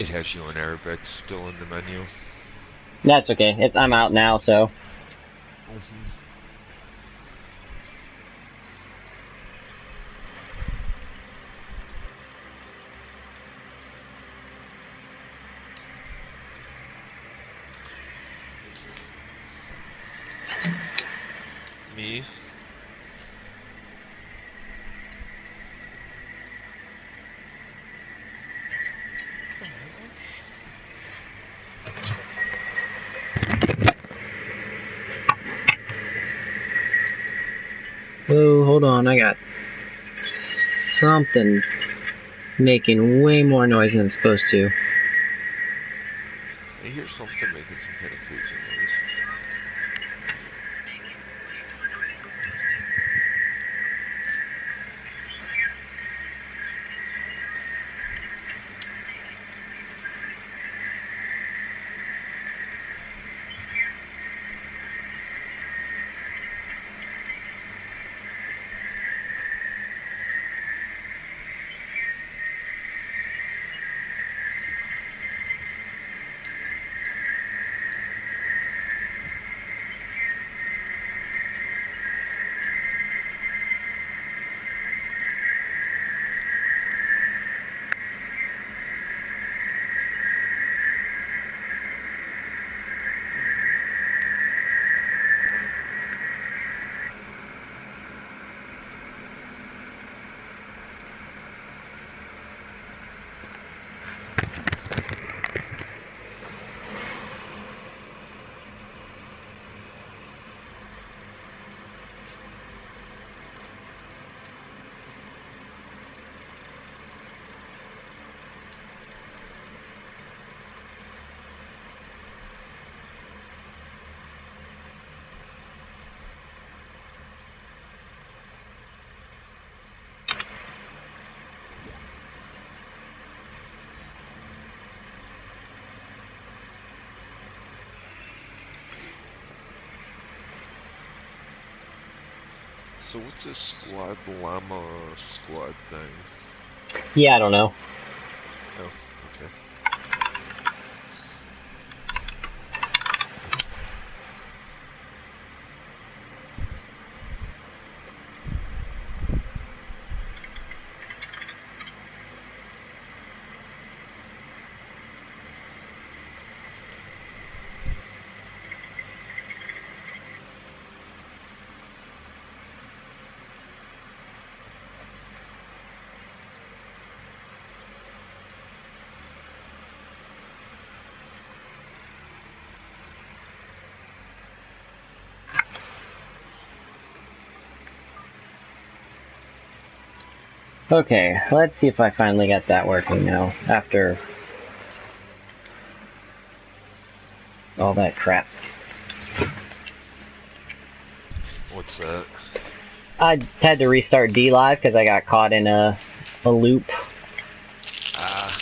It has you in Arabic still in the menu. That's okay. I'm out now, so. Mm-hmm. Me? Oh, hold on. I got something making way more noise than it's supposed to. I hear something making some kind of crazy noise. So what's this squad llama squad thing? Yeah, I don't know. Oh, okay. Okay, let's see if I finally got that working now, after all that crap. What's that? I had to restart DLive because I got caught in a loop. Ah.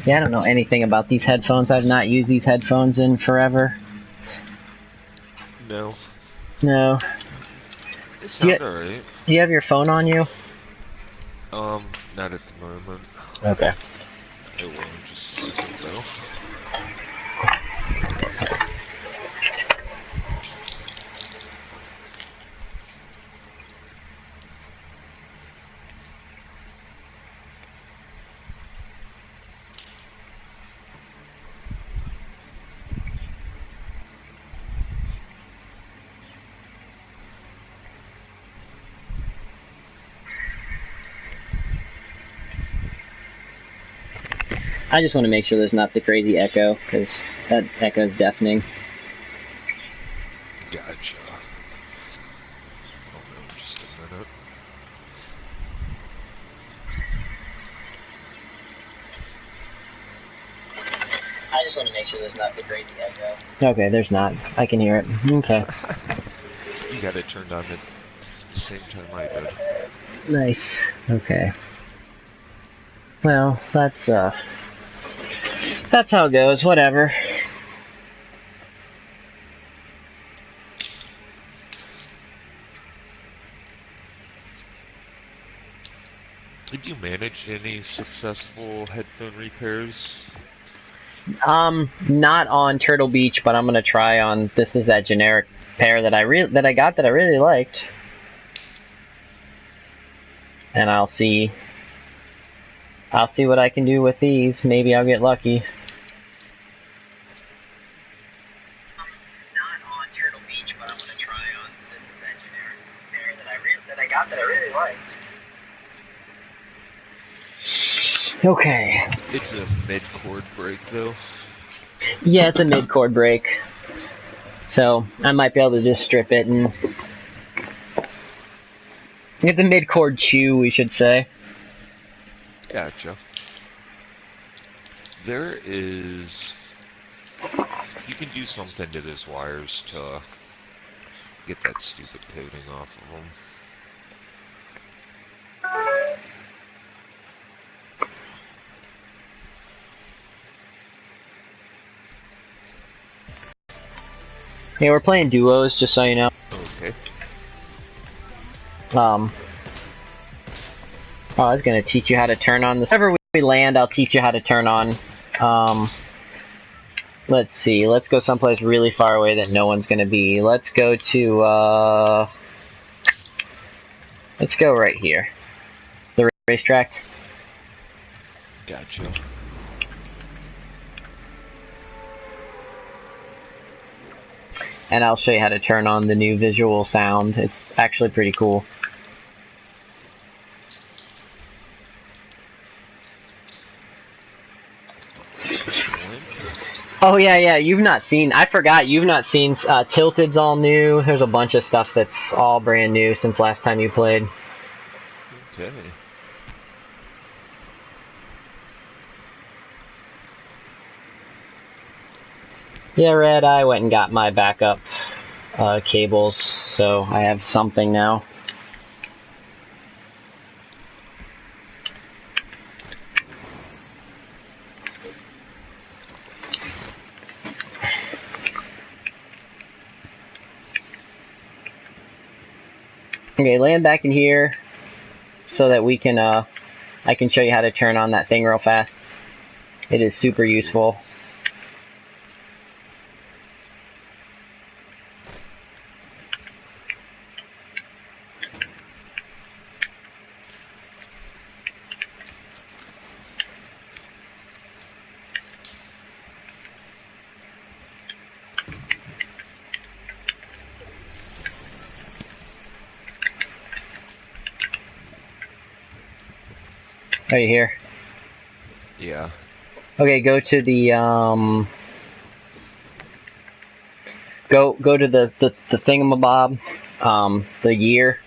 Yeah, I don't know anything about these headphones. I've not used these headphones in forever. No. No. They Do you, sound alright. do you have your phone on you? Not at the moment. Okay. I will in just a second though. I just want to make sure there's not the crazy echo, because that echo is deafening. Gotcha. Hold on just a minute. I just just want to make sure there's not the crazy echo. Okay, there's not. I can hear it. Okay. You got it turned on at the same time I did. Nice. Okay. Well, that's how it goes. Whatever. Did you manage any successful headphone repairs? Not on Turtle Beach, but I'm gonna try on. This is that generic pair that I got that I really liked, and I'll see what I can do with these. Maybe I'll get lucky. Not on Turtle Beach, but I'm gonna try on. This is that generic pair that I got that I really liked. Okay. It's a mid-chord break, though. Yeah, it's a mid-chord break. So, I might be able to just strip it and... It's a mid-chord chew, we should say. Gotcha. There is... You can do something to those wires to get that stupid coating off of them. Yeah, we're playing duos, just so you know. Okay. I was gonna teach you how to turn on this. Whenever we land, I'll teach you how to turn on. Let's see. Let's go someplace really far away that no one's gonna be. Let's go to, let's go right here. The racetrack. Gotcha. And I'll show you how to turn on the new visual sound. It's actually pretty cool. Oh yeah, you've not seen, I forgot, you've not seen, Tilted's all new. There's a bunch of stuff that's all brand new since last time you played. Okay. Yeah, Red, I went and got my backup cables, so I have something now. Okay, land back in here so that we can, I can show you how to turn on that thing real fast. It is super useful. Are you here? Yeah. Okay, go to the go to the thingamabob, the year.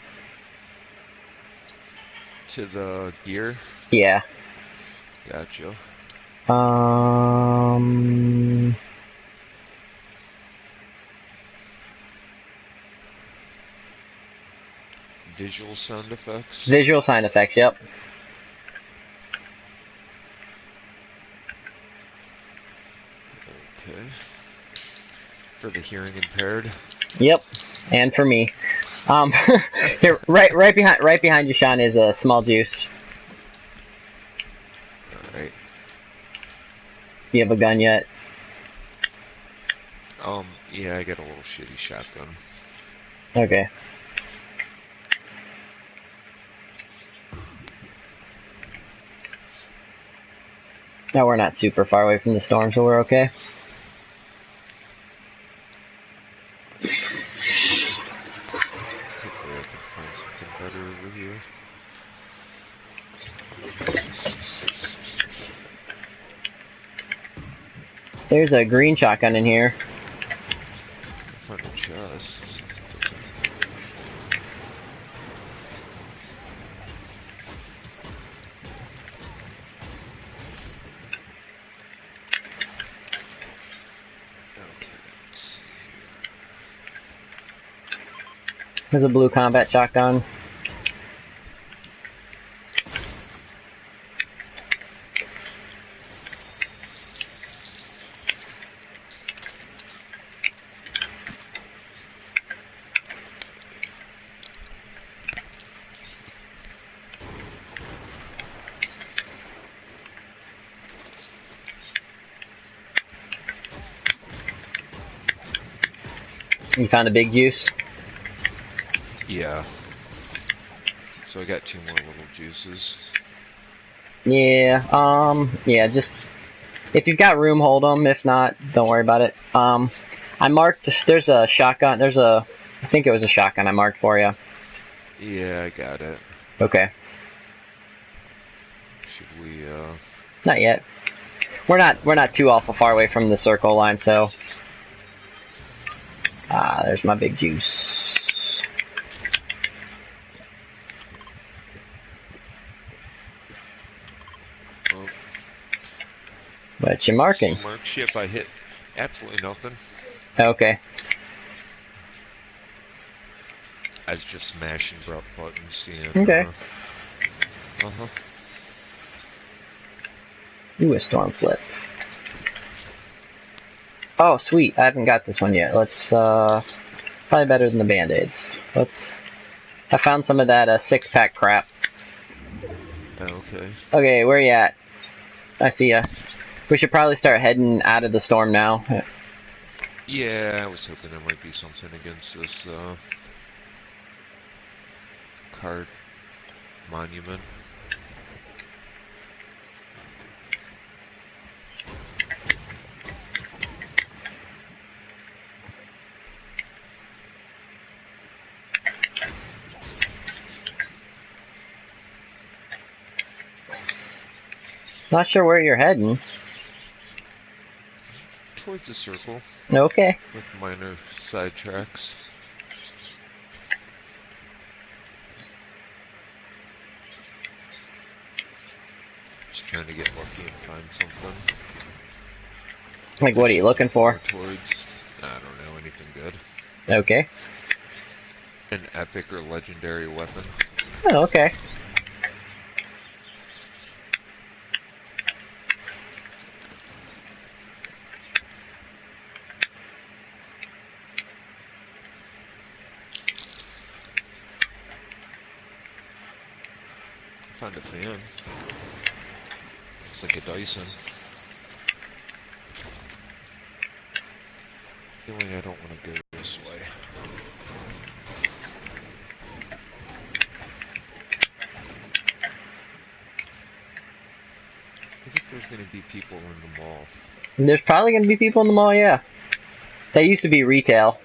To the gear? Yeah. Gotcha. Visual sound effects? Visual sound effects, yep. Okay. For the hearing impaired? Yep. And for me. Here, right behind you, Sean, is a small juice. Alright. Do you have a gun yet? Yeah, I got a little shitty shotgun. Okay. No, we're not super far away from the storm, so we're okay. Hopefully I can find something better over here. There's a green shotgun in here. Find a chest. There's a blue combat shotgun. You found a big juice? Yeah. So I got 2 more little juices. Yeah, just, if you've got room, hold them. If not, don't worry about it. I marked, there's a shotgun, I think it was a shotgun I marked for you. Yeah, I got it. Okay. Should we, Not yet. We're not too awful far away from the circle line, so. There's my big juice. well, What you marking? mark ship, I hit absolutely nothing. Okay. I was just smashing buttons, seeing, Okay. Uh-huh. Ooh, a storm flip. Oh, sweet. I haven't got this one yet. Let's, probably better than the Band-Aids. I found some of that, 6-pack crap. Okay. Okay, where you at? I see ya. We should probably start heading out of the storm now. Yeah, I was hoping there might be something against this, card monument. Not sure where you're heading. Towards the circle, Okay. with minor side tracks. Just trying to get lucky and find something. Like, what are you looking for? Towards, I don't know, anything good. Okay. An epic or legendary weapon. Oh, okay. Found a fan. It's like a Dyson. Feeling I don't want to go this way. I think there's going to be people in the mall. There's probably going to be people in the mall, yeah. That used to be retail.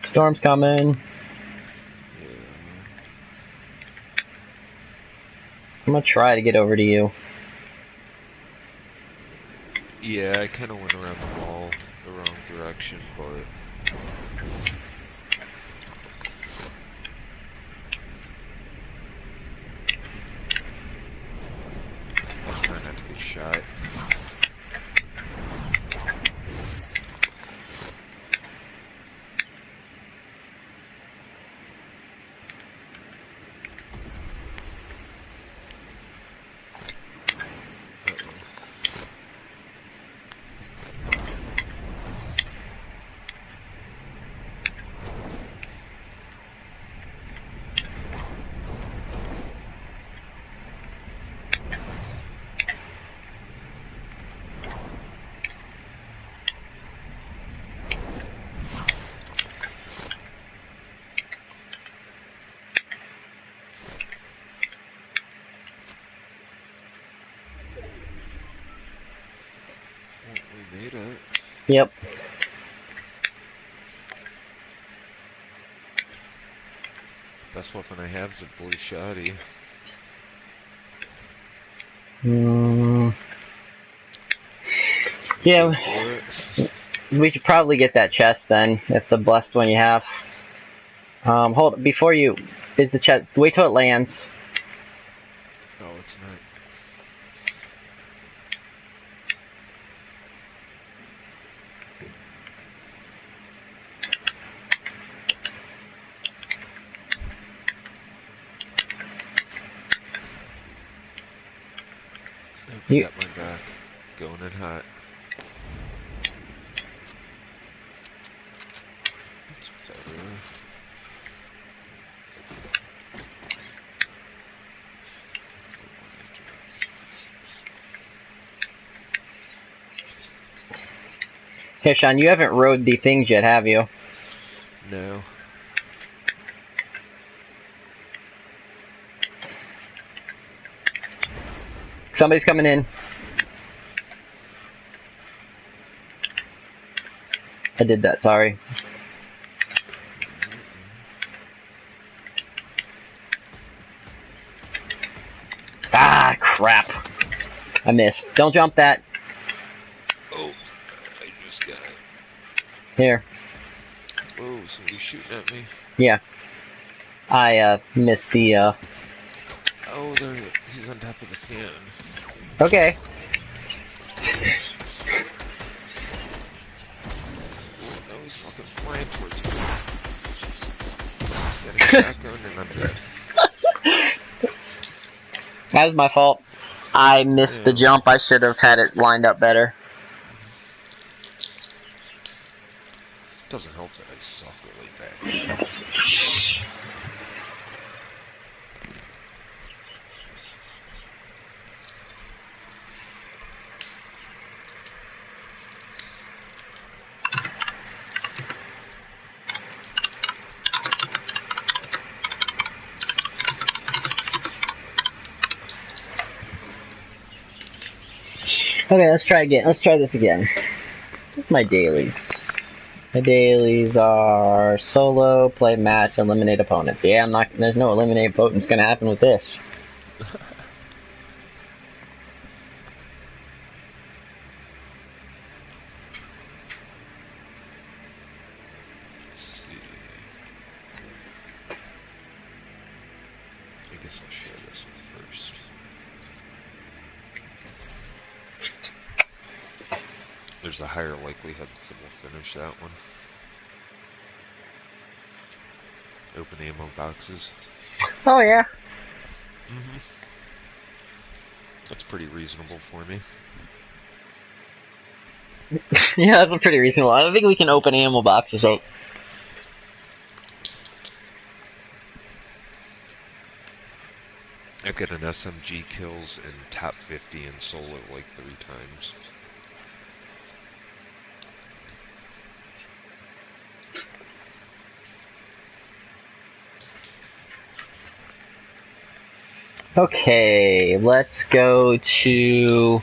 Storm's coming. Yeah. I'm gonna try to get over to you. Yeah, I kind of went around the mall the wrong direction, but I was trying not to get shot. We made it. Yep. Best weapon I have is a blue shotty. Yeah, we should probably get that chest then, if the blessed one you have. Hold, is the chest, wait till it lands. Oh, it's not. You, Got my back. Going in hot. That's better. here, Sean, you haven't rode the things yet, have you? No. Somebody's coming in. I did that, sorry. Ah, crap. I missed. Don't jump that. Oh, I just got it. Here. Whoa, somebody's shooting at me. Yeah. I missed the Oh, there, he's on top of the fan. Okay. Oh, no, he's fucking flying towards me. He's got a shotgun and I'm dead. That was my fault. I missed the jump. I should have had it lined up better. Doesn't help that I suck really bad. Okay, let's try again. Let's try this again. What's my dailies? My dailies are solo, play match, eliminate opponents. Yeah, I'm not. There's no eliminate opponents gonna happen with this. I guess I'll share this one first. There's a higher likelihood that we'll finish that one. Open ammo boxes. Oh yeah. That's pretty reasonable for me. Yeah, that's a pretty reasonable. I don't think we can open ammo boxes up. I get an SMG kills in top 50 in solo like 3 times. Okay, let's go to...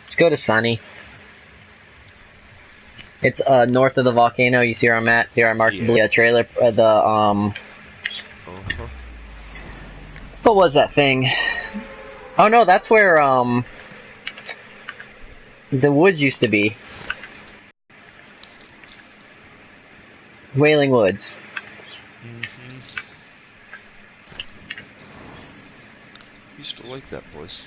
Let's go to Sunny. It's north of the volcano. You see where I'm at? See where I marked the trailer? What was that thing? Oh no, that's where the woods used to be. Wailing Woods. Used to like that place.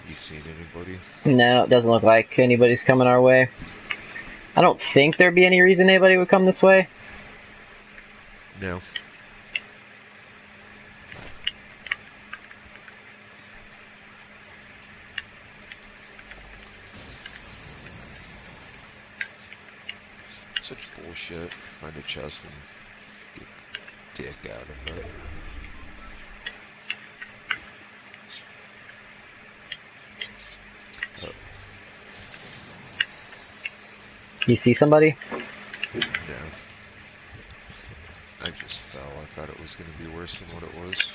You seen anybody? No, it doesn't look like anybody's coming our way. I don't think there'd be any reason anybody would come this way. No. Such bullshit. Find a chest and get dick out of it. You see somebody? No. I just fell. I thought it was going to be worse than what it was.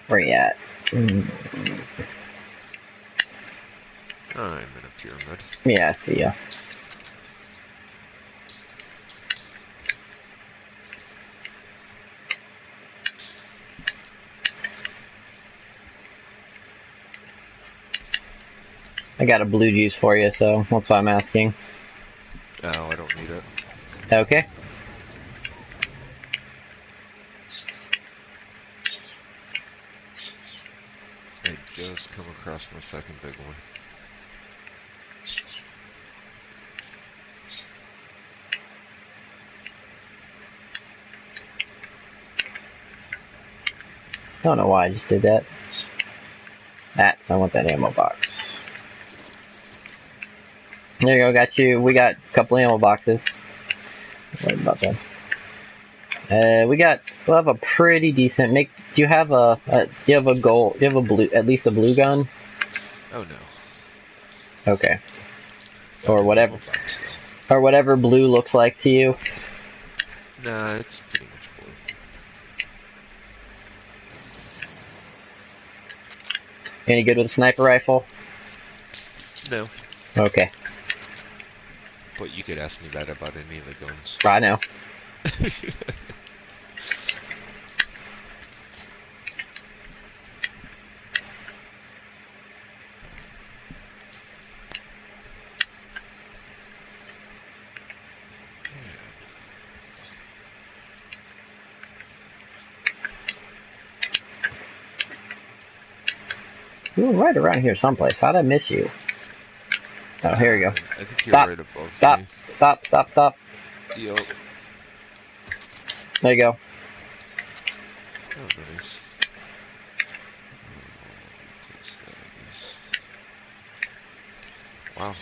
Where you at? I'm in a pyramid. Yeah, I see ya. I got a blue juice for you, so that's why I'm asking. Oh, I don't need it. Okay. I just come across my second big one. I don't know why I just did that. I want that ammo box. There you go, got you. We got a couple ammo boxes. What about that? We'll have a pretty decent do you have a blue, at least a blue gun? Oh no. Okay. Got Or an whatever. ammo box, though. Or whatever blue looks like to you. Nah, it's pretty much blue. Any good with a sniper rifle? No. Okay. But you could ask me that about any of the guns. I know. You were right around here someplace. How'd I miss you? Oh, here we go. I think you're Stop. right above Stop. me. Stop. Stop. Stop. Yup. There you go. Oh, nice. Wow.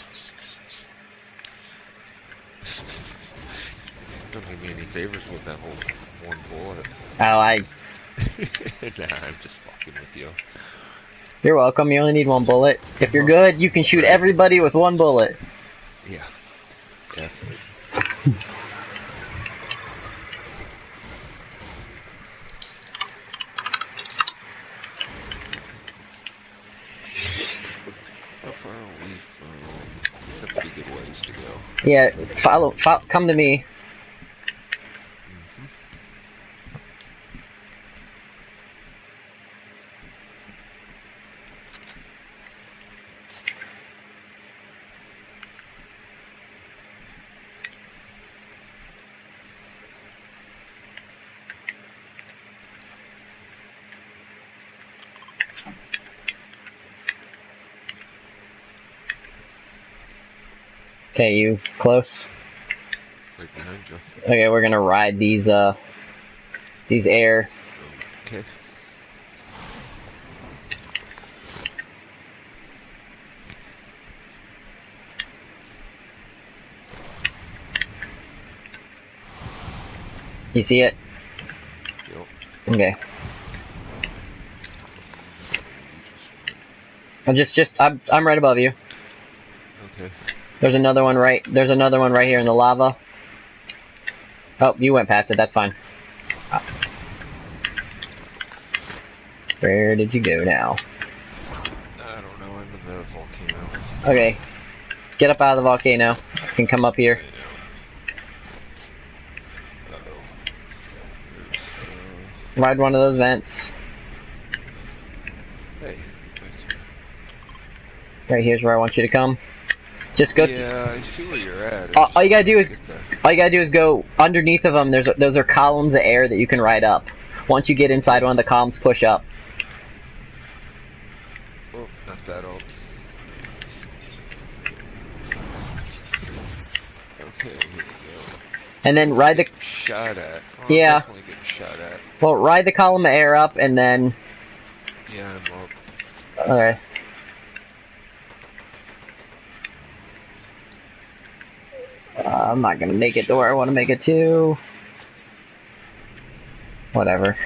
Don't do me any favors with that whole one bullet. Oh, Nah, I'm just fucking with you. You're welcome. You only need one bullet. If you're good, you can shoot everybody with one bullet. Yeah. Yeah. How far are we from? That's a pretty good ways to go. Yeah, come to me. Okay, you close? Right behind you. Okay, we're gonna ride these air. Okay. You see it? Yep. Okay. I'm right above you. Okay. There's another one right here in the lava. Oh, you went past it, that's fine. Where did you go now? I don't know, I'm in the volcano. Okay. Get up out of the volcano. You can come up here. Uh-oh. Ride one of those vents. Hey. Right here's where I want you to come. Just go. Yeah, I see where you're at. All you gotta do is go underneath of them. Those are columns of air that you can ride up. Once you get inside one of the columns, push up. Oh, not that old. Okay, here we go. And then ride the. Shot at. Oh, Yeah. I'm definitely getting shot at. Well, ride the column of air up, and then. Yeah, I'm up. Okay. I'm not gonna make it to where I want to make it to. Whatever.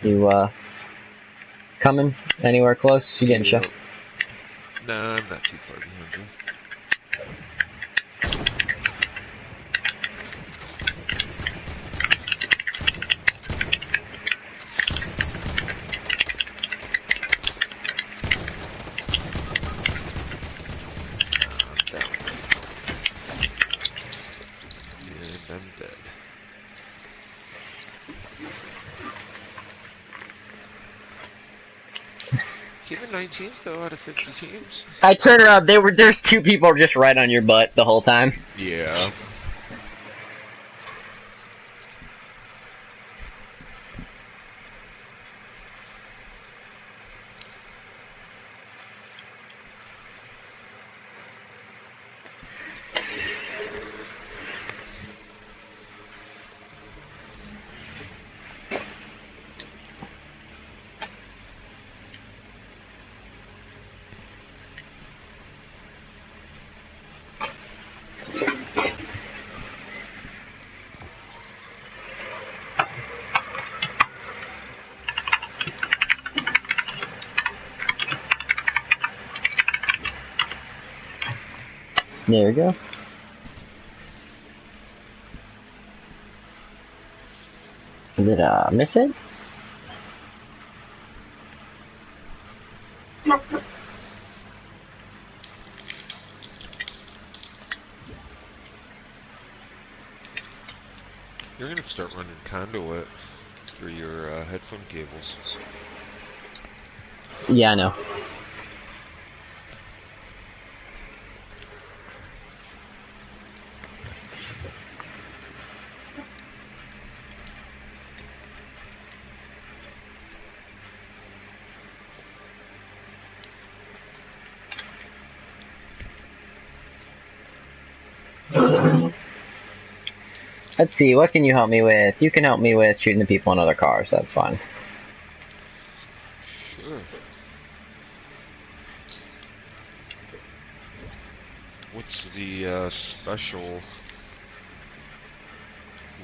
You coming anywhere close? You getting shot? Nah, I'm not too far behind you. I'm down. And I'm dead. Keep it 19th though out of 50 teams. I turned around. There's two people just right on your butt the whole time. Yeah. There we go. Did miss it? You're gonna start running conduit for your headphone cables. Yeah, I know. Let's see, what can you help me with? You can help me with shooting the people in other cars, that's fine. Sure. What's the special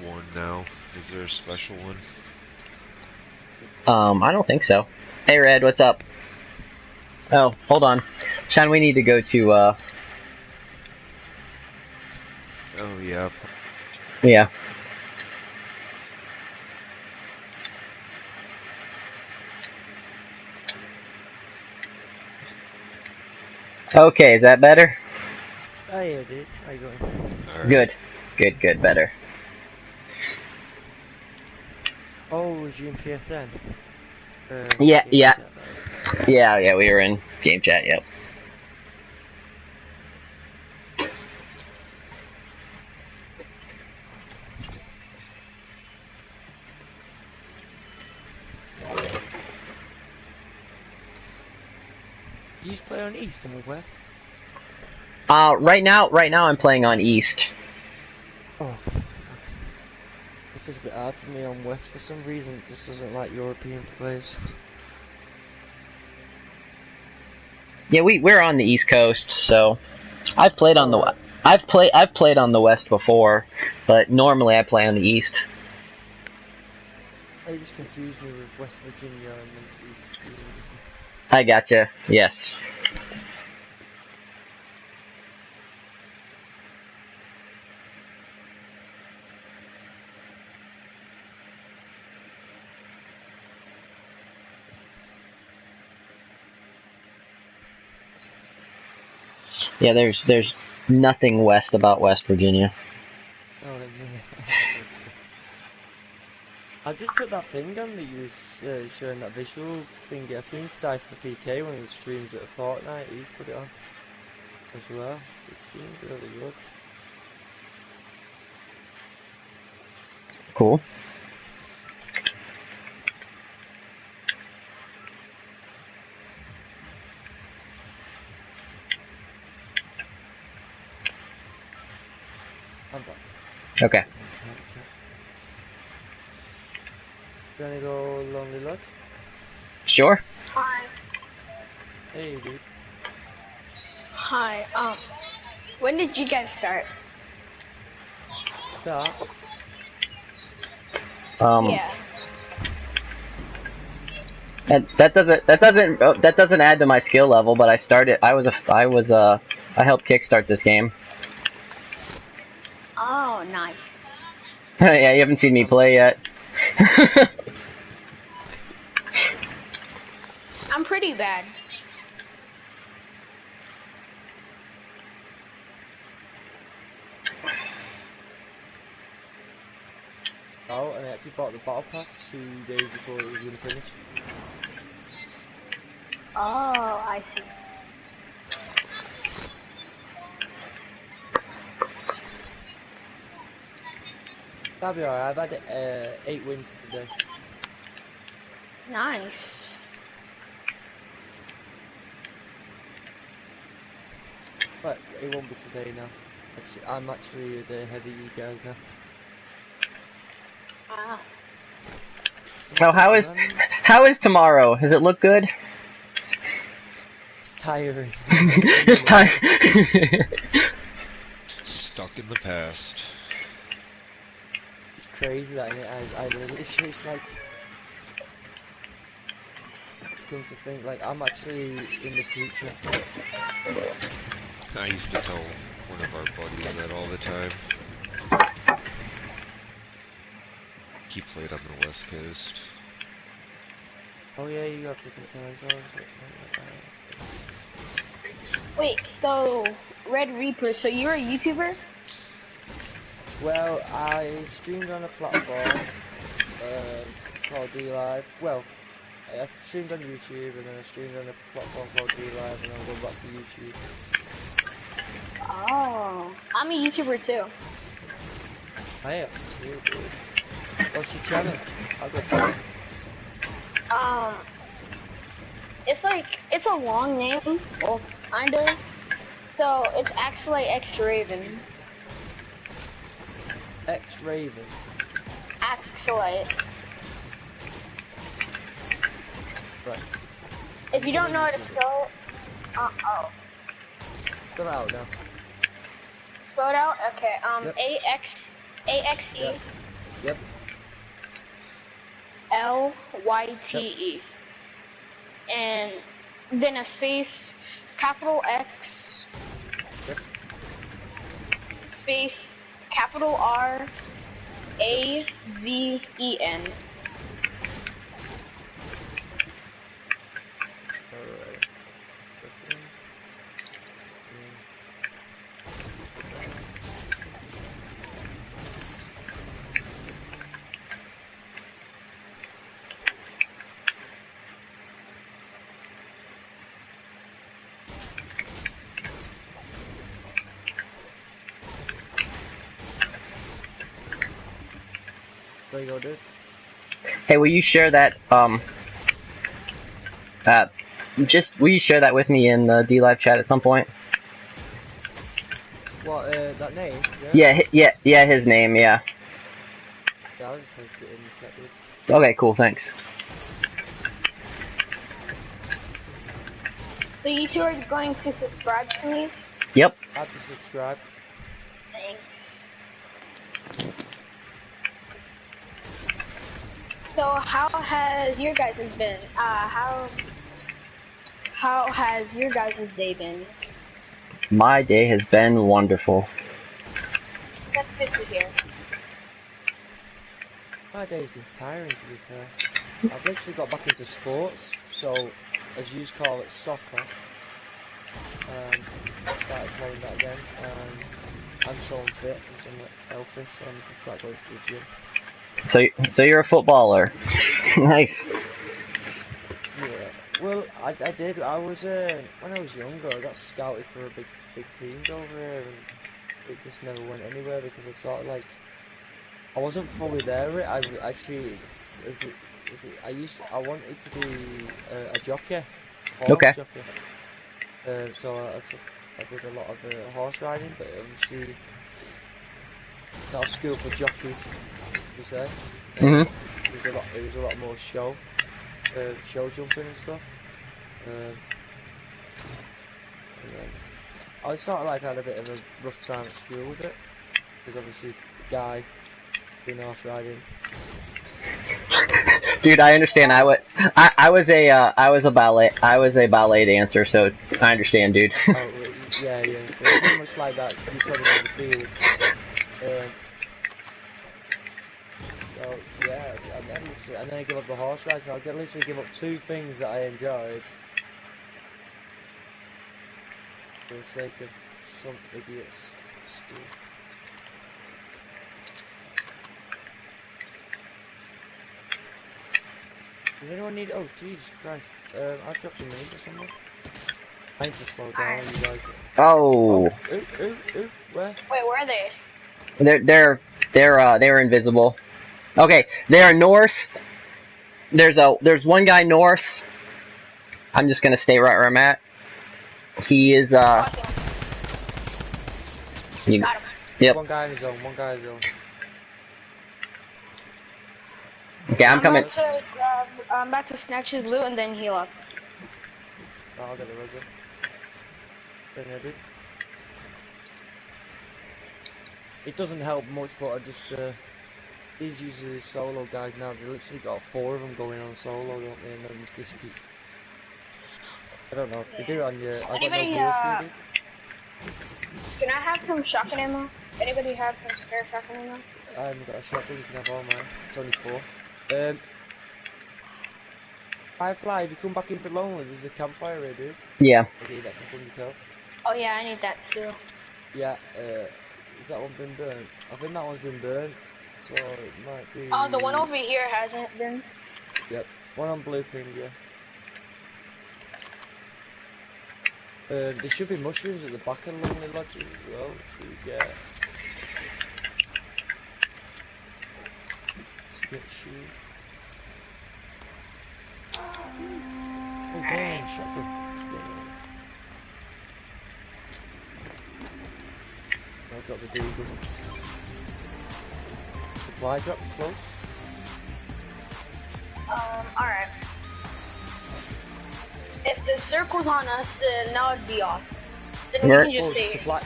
one now? Is there a special one? I don't think so. Hey Red, what's up? Oh, hold on. Sean, we need to go to, Oh yeah. yeah. Okay, is that better? Oh yeah, dude. How you going? Alright. Good. Good, better. Oh, was you in PSN? Yeah, Game yeah. chat, right? Yeah, we were in game chat, yep. Do you just play on East or West? Right now I'm playing on East. Oh, okay. It's just a bit hard for me on West for some reason. It just doesn't like European players. Yeah, we're on the East Coast, so I've played on Alright. I've played on the West before, but normally I play on the East. They just confuse me with West Virginia and then East. I gotcha. Yes. Yeah, there's nothing west about West Virginia. Oh, then yeah. I just put that thing on that you was showing that visual thing. I seen Cypher PK, one of the streams at Fortnite. He put it on as well. It seemed really good. Cool. I'm back. Okay. You wanna go Lonely Lodge? Sure. Hi. Hey, dude. Hi. When did you guys start? Start. Yeah. And that doesn't add to my skill level. But I started. I helped kickstart this game. Oh, nice. Yeah, you haven't seen me play yet. I'm pretty bad. Oh, and I actually bought the battle pass 2 days before it was going to finish. Oh, I see. That'll be alright. I've had 8 wins today. Nice. But it won't be today now. I'm actually a day ahead of you guys now. Ah. So how is tomorrow? Does it look good? It's tiring. It's time. Stuck in the past. It's crazy that I literally, it's like, to come to think, like, I'm actually in the future. I used to tell one of our buddies that all the time. He played on the West Coast. Oh yeah, you have different times. Wait, so Red Reaper, so you're a YouTuber? Well, I streamed on a platform called DLive. Well, I streamed on YouTube and then I streamed on a platform called DLive and I'm going back to YouTube. Oh, I'm a YouTuber too. I am. What's your channel? I'll go for it. It's a long name, well, kind of. So it's actually xDrfirefly. X-Raven. Actually, Right. if you don't know how to spell, oh, Spell it out now. spell it out. Okay, Yep. AXE Yep. LYTE, and then a space, capital X, Yep. space, capital R, AVEN. Alright. Second. There you go, dude. Hey, will you share that? Will you share that with me in the DLive chat at some point? What, that name? Yeah? Yeah, his name, yeah. Yeah, I'll just post it in the chat, dude. Okay, cool, thanks. So you two are going to subscribe to me? Yep. Add to subscribe. Thanks. So how has your guys' been? How has your guys' day been? My day has been wonderful. That's good to hear. My day's been tiring, to be fair. I've literally got back into sports, so, as you call it, soccer. I've started playing that again, and I'm so unfit and so healthy, so I need to start going to the gym. So you're a footballer. Nice. Yeah, well, I did. I was when I was younger, I got scouted for a big teams over here, and it just never went anywhere because I sort of like I wasn't fully there with it. I actually, I wanted to be a jockey, horse jockey. So I did a lot of horse riding, but obviously not a school for jockeys, we say. Mhm. It was a lot more show jumping and stuff. And then I sort of like had a bit of a rough time at school with it, because obviously guy doing horse riding. Dude, I understand. I was a ballet dancer, so I understand, dude. Oh, yeah, yeah. So pretty much like that. You probably know the feeling. So yeah, and then I give up the horse ride. So I can literally give up two things that I enjoyed for the sake of some idiot's school. Does anyone need? Oh Jesus Christ! I dropped a minute or something. I need to slow down, you guys. Oh, Ooh, where? Wait, where are they? they're invisible. Okay, they are north. There's one guy north. I'm just gonna stay right where I'm at. He is You, Got him. yep. One guy in his zone. One guy in his zone. Okay, I'm coming. I'm about to snatch his loot and then heal up. Oh, I'll get the resin. Then I do. It doesn't help much, but I just these usually solo guys now. They literally got 4 of them going on solo, don't they? And then it's just keep. I don't know if they do it on your. I got no Anybody, gear speed. Can I have some shotgun ammo? Anybody have some spare shotgun ammo? I haven't got a shotgun. You can have all mine. It's only 4. Firefly, if you come back into Lonely, there's a campfire here, dude. Yeah. I'll get you back to 100 health. Oh yeah, I need that too. Yeah, has that one been burned? I think that one's been burned, so it might be... Oh, the one over here hasn't been. Yep, one on blue ping, yeah. There should be mushrooms at the back of Lonely Lodge as well to get shield. Oh damn, shotgun. Yeah. I'll drop the deagle. Supply drop close. Alright. If the circle's on us, then that would be awesome. Then we can just stay here.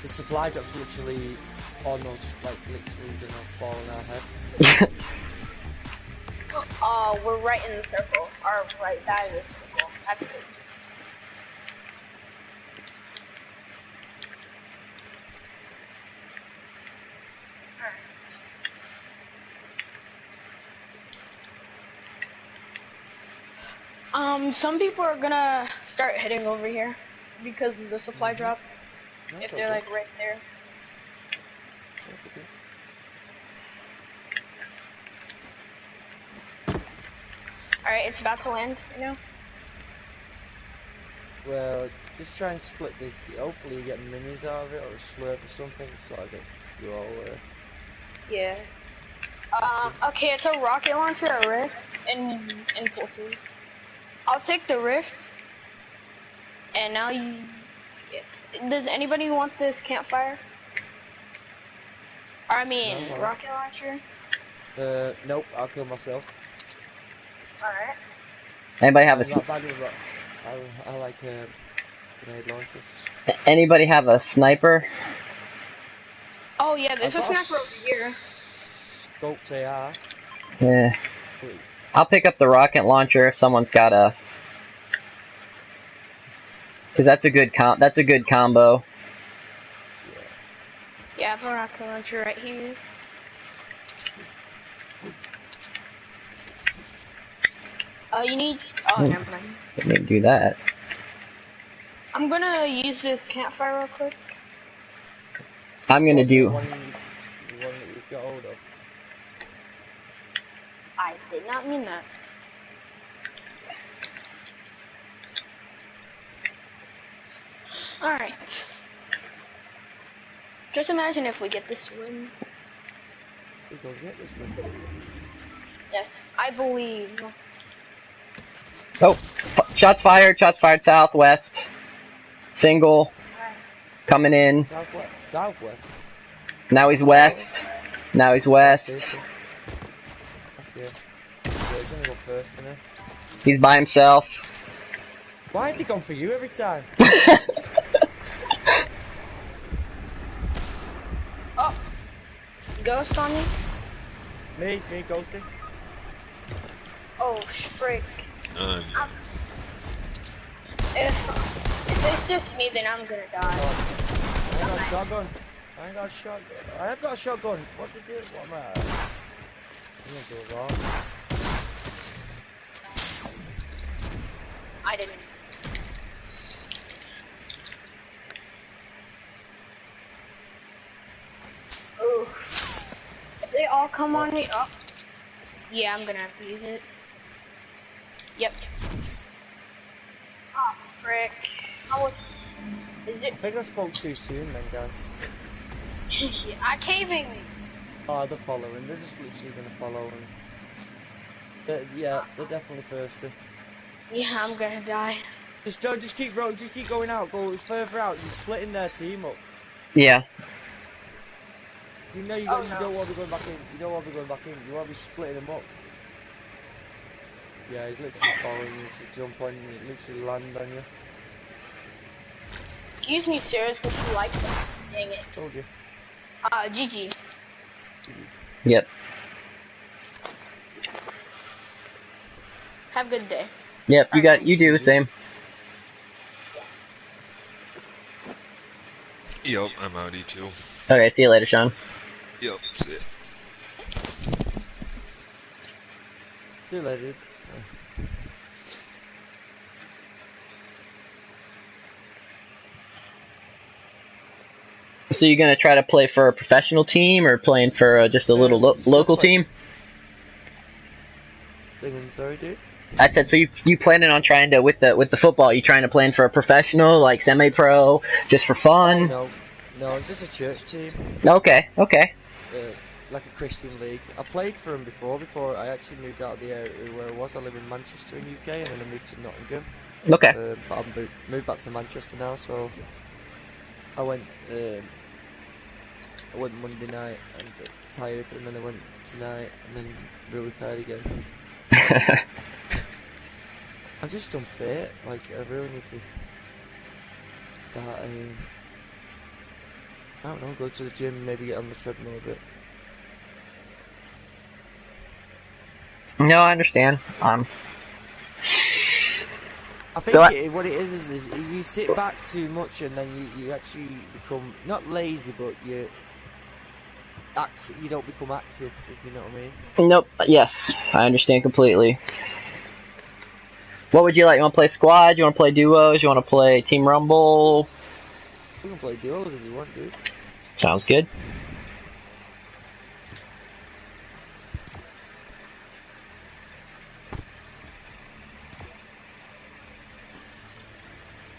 The supply drop's literally on us, like literally gonna fall on our head. We're right in the circle. Or right by the circle. That's good. Some people are gonna start heading over here because of the supply drop. That's If they're like right there. That's okay. Alright, it's about to land, you know? Well, just try and split the. Hopefully, you get minis out of it or a slurp or something, so I get you all. Yeah. Okay, it's a rocket launcher, a rift, and impulses. I'll take the rift. And now you. Yeah. Does anybody want this campfire? Or, I mean, No, rocket launcher? Nope. I'll kill myself. Alright. Anybody have I'm not bad with rock. I like grenade launchers. Anybody have a sniper? Oh yeah, there's a I've got sniper over here. Scoped AR. Yeah. Wait. I'll pick up the rocket launcher if someone's got a. Cause that's a good combo. Yeah, I have a rocket launcher right here. You need. Oh, never mind. Let me do that. I'm gonna use this campfire real quick. I'm gonna do. The one that you got hold of. I did not mean that. Alright. Just imagine if we get this win. We're gonna get this one. Yes, I believe. Oh, shots fired southwest. Single. Coming in. Southwest. Now he's west. Now he's west. I see it. Yeah, he's gonna go first, isn't he? He's by himself. Why ain't he gone for you every time? Oh! Ghost on you? Me, ghosting. Oh, frick. Um, If it's just me, then I'm gonna die. I ain't got a shotgun. I ain't got a shotgun. I have got a shotgun. What did you? What am I? I'm gonna do it wrong. I didn't. Ooh. If they all come on me up. Yeah, I'm gonna have to use it. Yep. Oh, frick. Is I it? think I spoke too soon then, guys. I caving me. Oh, they're following. They're just literally gonna follow. And yeah, they're definitely thirsty. Yeah, I'm gonna die. Just keep going out. Go further out. You're splitting their team up. Yeah. You know you Oh, no. don't want to be going back in. You don't want to be going back in. You want to be splitting them up. Yeah, he's literally following you to jump on you, literally land on you. Excuse me, sir, but you like that. Dang it. Told you. GG. Yep. Have a good day. Yep. You do the same. yep, I'm outie too. Okay. See you later, Sean. Yep, that's it. See you later, dude. So you're gonna try to play for a professional team or playing for just a little local team? Singing, sorry, dude. I said, so you planning on trying to with the football? You trying to plan for a professional, like semi-pro, just for fun? Oh, no, it's just a church team. Okay. Like a Christian league. I played for them before I actually moved out of the area where I was. I live in Manchester in UK, and then I moved to Nottingham. Okay. But I've moved back to Manchester now, so I went Monday night and tired, and then I went tonight, and then really tired again. I'm just unfit. Like, I really need to start. I don't know, go to the gym, maybe get on the treadmill a bit. No, I understand. I think what it is you sit back too much, and then you actually become not lazy, but you don't become active, if you know what I mean. Nope. Yes, I understand completely. What would you like? You want to play squad? You want to play duos? You want to play team rumble? We can play duos if you want, dude. Sounds good.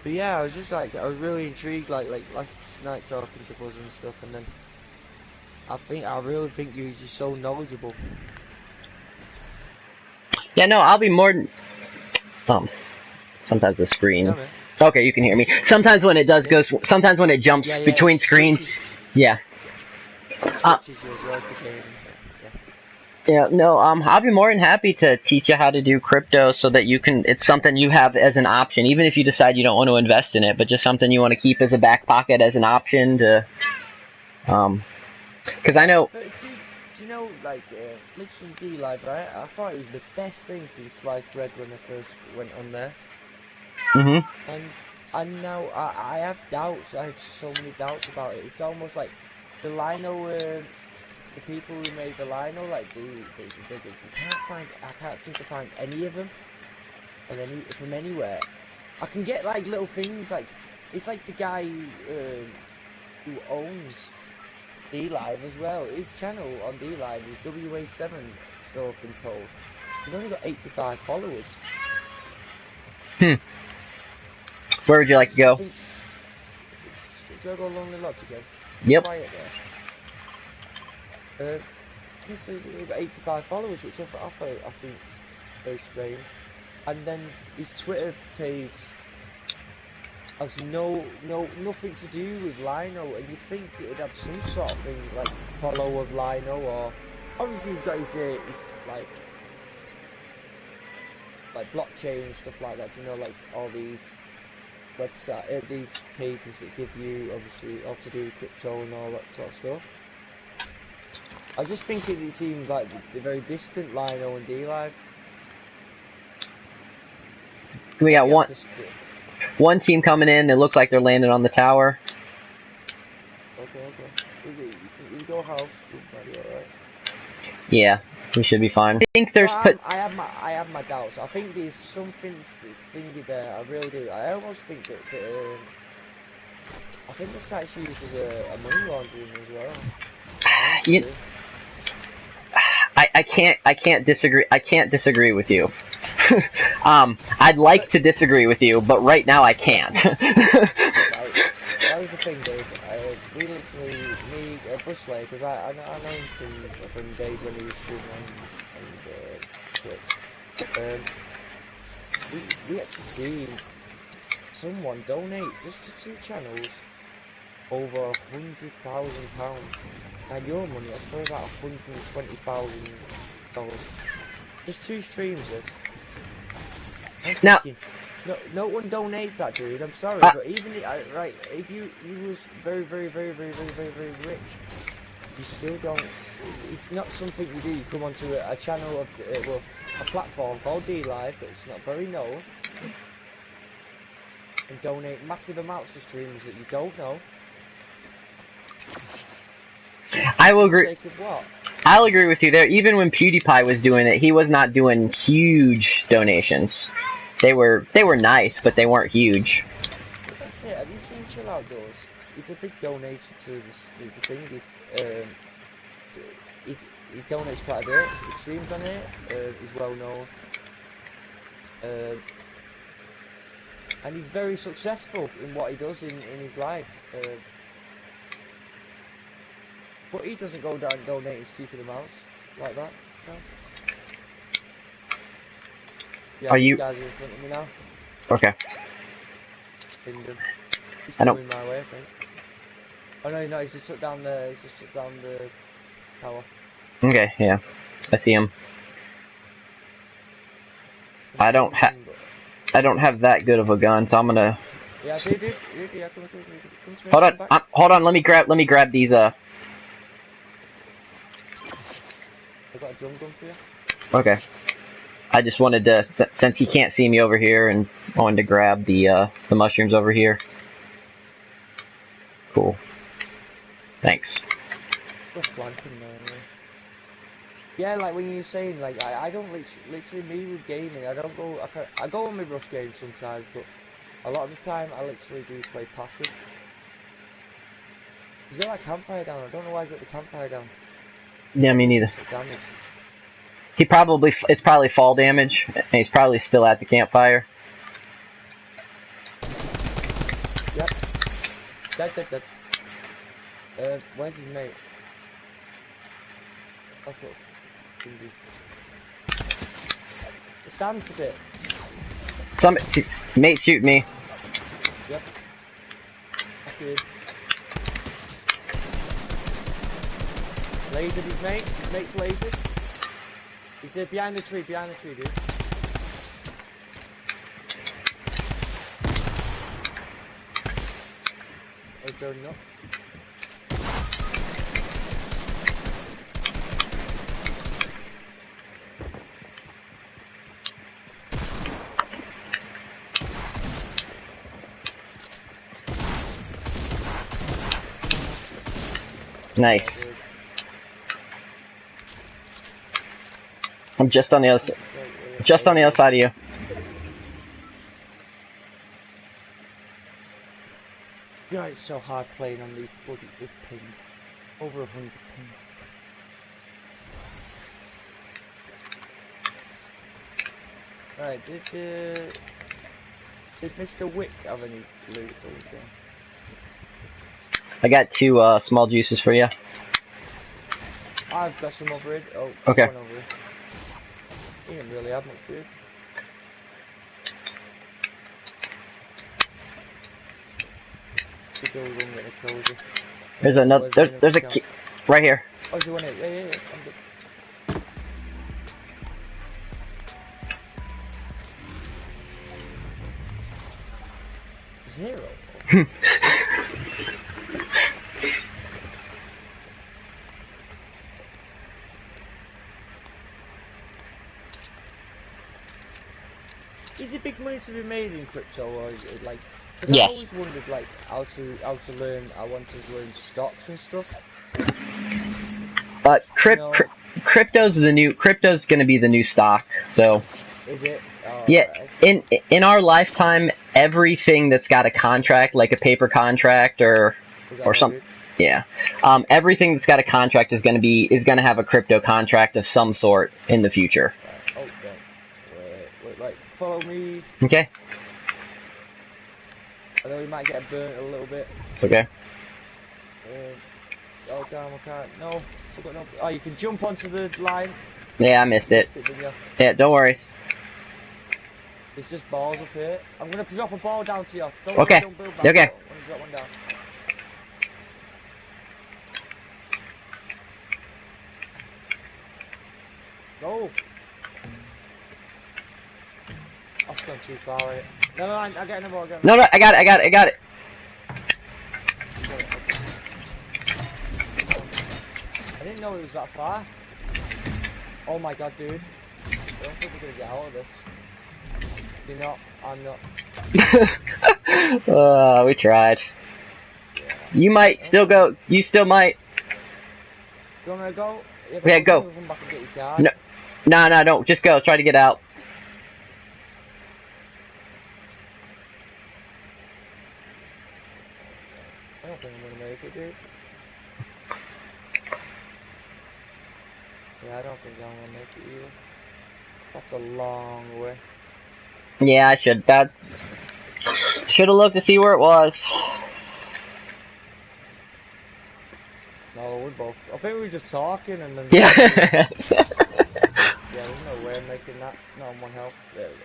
But yeah, I was really intrigued, like last night talking to Buzz and stuff, and then I really think you're just so knowledgeable. Yeah, no, I'll be more. Sometimes the screen. Yeah, man. Okay, you can hear me. Sometimes when it sometimes when it jumps between screens. Yeah. It switches you as well to game. Yeah, no, I'll be more than happy to teach you how to do crypto so that it's something you have as an option, even if you decide you don't want to invest in it, but just something you want to keep as a back pocket as an option to, because I know. Do you know, like, literally D-Live, right? I thought it was the best thing since sliced bread when I first went on there. Mm-hmm. And now I have doubts. I have so many doubts about it. It's almost like the Lino, the people who made the Lino, like the biggest. I can't seem to find any of them, and from anywhere. I can get like little things like it's like the guy who owns D-Live as well. His channel on D-Live is WA7, so I've been told. He's only got 85 followers. Where would you like to go? Do I go along the lodge again? Yep. Quiet there. He says he's got 85 followers, which I think is very strange. And then his Twitter page has nothing to do with Lino, and you'd think it would have some sort of thing like follow of Lino, or obviously he's got his like blockchain and stuff like that. You know, like all these website, these pages that give you obviously all to do with crypto and all that sort of stuff. I just think it seems like the very distant Lino and D-Live. We got You have to split. one team coming in. It looks like they're landing on the tower. Okay. You go house. You'll be alright. Yeah, we should be fine. I think there's I have my doubts. I think there's something thingy there. I really do. I almost think that I think the site's used as a money laundering as well. I can't disagree with you. I'd like to disagree with you, but right now I can't. That was the thing, Dave. We literally, Busley, because I know him from days when he was streaming on Twitch. We actually seen someone donate just to 2 channels over £100,000. And your money, that's probably about $120,000. Just 2 streams, this. Now, no one donates that, dude. I'm sorry, but even if you was very rich, you still don't. It's not something you do. You come onto a channel of a platform called DLive that's not very known, and donate massive amounts to streamers that you don't know. I will agree. For the sake of what? I'll agree with you there. Even when PewDiePie was doing it, he was not doing huge donations. They were nice, but they weren't huge. That's it. Have you seen Chill Outdoors? It's a big donation to the thing. He donates quite a bit. He streams on it. He's well known, and he's very successful in what he does in his life. But he doesn't go down donating stupid amounts like that. No. Yeah, these guys are in front of me now. Okay. He's coming my way, I think. Oh no, he's just took down the tower. Okay, yeah. I see him. I don't have that good of a gun, so I'm gonna. Yeah, dude, yeah, come to me. Hold on. Let me grab these. I've got a drum gun for you. Okay. I just wanted to, since he can't see me over here, and wanted to grab the mushrooms over here. Cool. Thanks. We're flanking now, anyway. Yeah, like when you're saying, like, I don't literally me with gaming. I don't go. I go on my rush games sometimes, but a lot of the time I literally do play passive. He's got that campfire down. I don't know why he's got the campfire down. Yeah, me neither. Damage. It's probably fall damage, and he's probably still at the campfire. Yep. Dead. Where's his mate? That's what Let's dance a bit. His mate shoot me. Yep. I see him. Lasered his mate. His mate's lasered. He's behind the tree, dude. He's building up. Nice. I'm just on the other side of you. Yeah, it's so hard playing on this ping. Over 100 ping. Right, did Mr. Wick have any loot over there? I got 2 small juices for you. I've got some over it. Oh, okay. One over here. He didn't really have much, dude. There's another. There's a key right here. Oh, is there one here? Yeah. I'm good. Zero. big money to be made in crypto, or is it like? Because Yes. I always wondered like how to learn. I wanted to learn stocks and stuff. But You know, crypto's going to be the new stock. So is it? Oh, yeah, right, I see. in our lifetime, everything that's got a contract, like a paper contract or something. Yeah. Everything that's got a contract is going to have a crypto contract of some sort in the future. Right. Oh, wait, right. Follow me. Okay. I know we might get burnt a little bit. It's okay. Oh damn, I can't. No, forgot no. Oh, you can jump onto the line. Yeah, I missed it. Didn't you? Yeah, don't worry. There's just balls up here. I'm gonna drop a ball down to you. Okay. Don't build back. Okay. I'm gonna drop one down. Go. I've gone too far. Right? Never mind. I get another ball. No, I got it. I didn't know it was that far. Oh my god, dude. I don't think we're gonna get out of this. You're not. I'm not. We tried. Yeah. You might still go. You still might. You want me to go? Yeah, go. Come back and get your card. No, don't. Just go. Try to get out. I don't think I'm gonna make it, dude. Yeah, I don't think I'm gonna make it either. That's a long way. Yeah, I should. That should have looked to see where it was. No, we're both. I think we were just talking and then. Yeah. Yeah, there's no way I'm making that. No, I'm 1 health. There we go.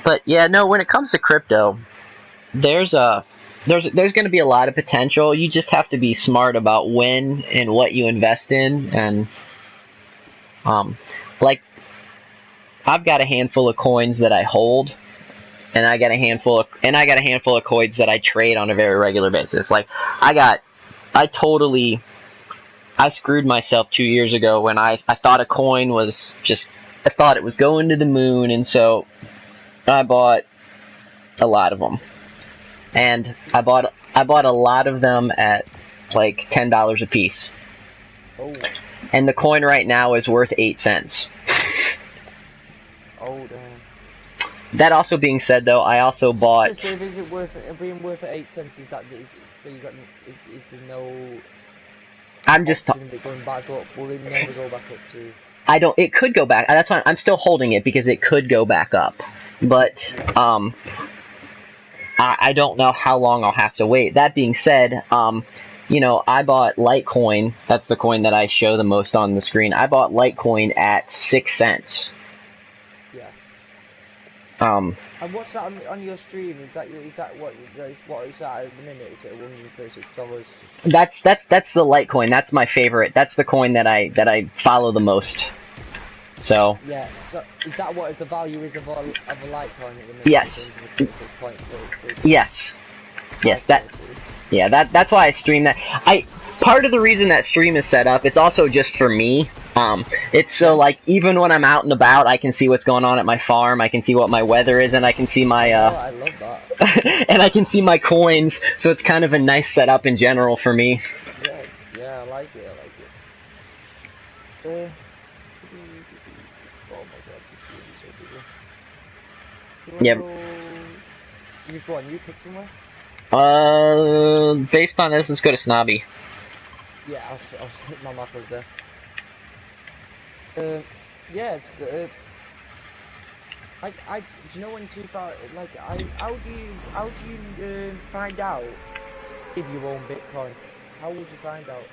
But yeah, no. When it comes to crypto, there's going to be a lot of potential. You just have to be smart about when and what you invest in, and like I've got a handful of coins that I hold, and I got a handful of coins that I trade on a very regular basis. Like I screwed myself 2 years ago when I thought a coin was I thought it was going to the moon, and so I bought a lot of them. And I bought a lot of them at like $10 a piece. Oh. And the coin right now is worth 8 cents. Oh damn. That also being said, though, I also bought. Is it worth it? Being worth 8 cents? Is that so? You got? Is there no? I'm just. Option of it going back up? Will it never go back up to? I don't. It could go back. That's why I'm still holding it, because it could go back up. But I don't know how long I'll have to wait. That being said, I bought Litecoin. That's the coin that I show the most on the screen. I bought Litecoin at 6 cents. Yeah. And what's that on your stream? Is that what it's at the minute? Is it $136? That's the Litecoin. That's my favorite. That's the coin that I follow the most. So. Yeah. So is that what the value is of a Litecoin at the minute? Yes. 136.33. Yes. Yes. That's why I stream that. Part of the reason that stream is set up, it's also just for me. It's so like even when I'm out and about, I can see what's going on at my farm. I can see what my weather is, and I can see my I love that. and I can see my coins. So it's kind of a nice setup in general for me. Yeah, I like it. Oh my god, this is so big. Yep. You go on. You pick somewhere. Based on this, let's go to Snobby. Yeah, I'll hit my macros there. Yeah, do you know when too far? Like, how do you find out if you own Bitcoin? How would you find out?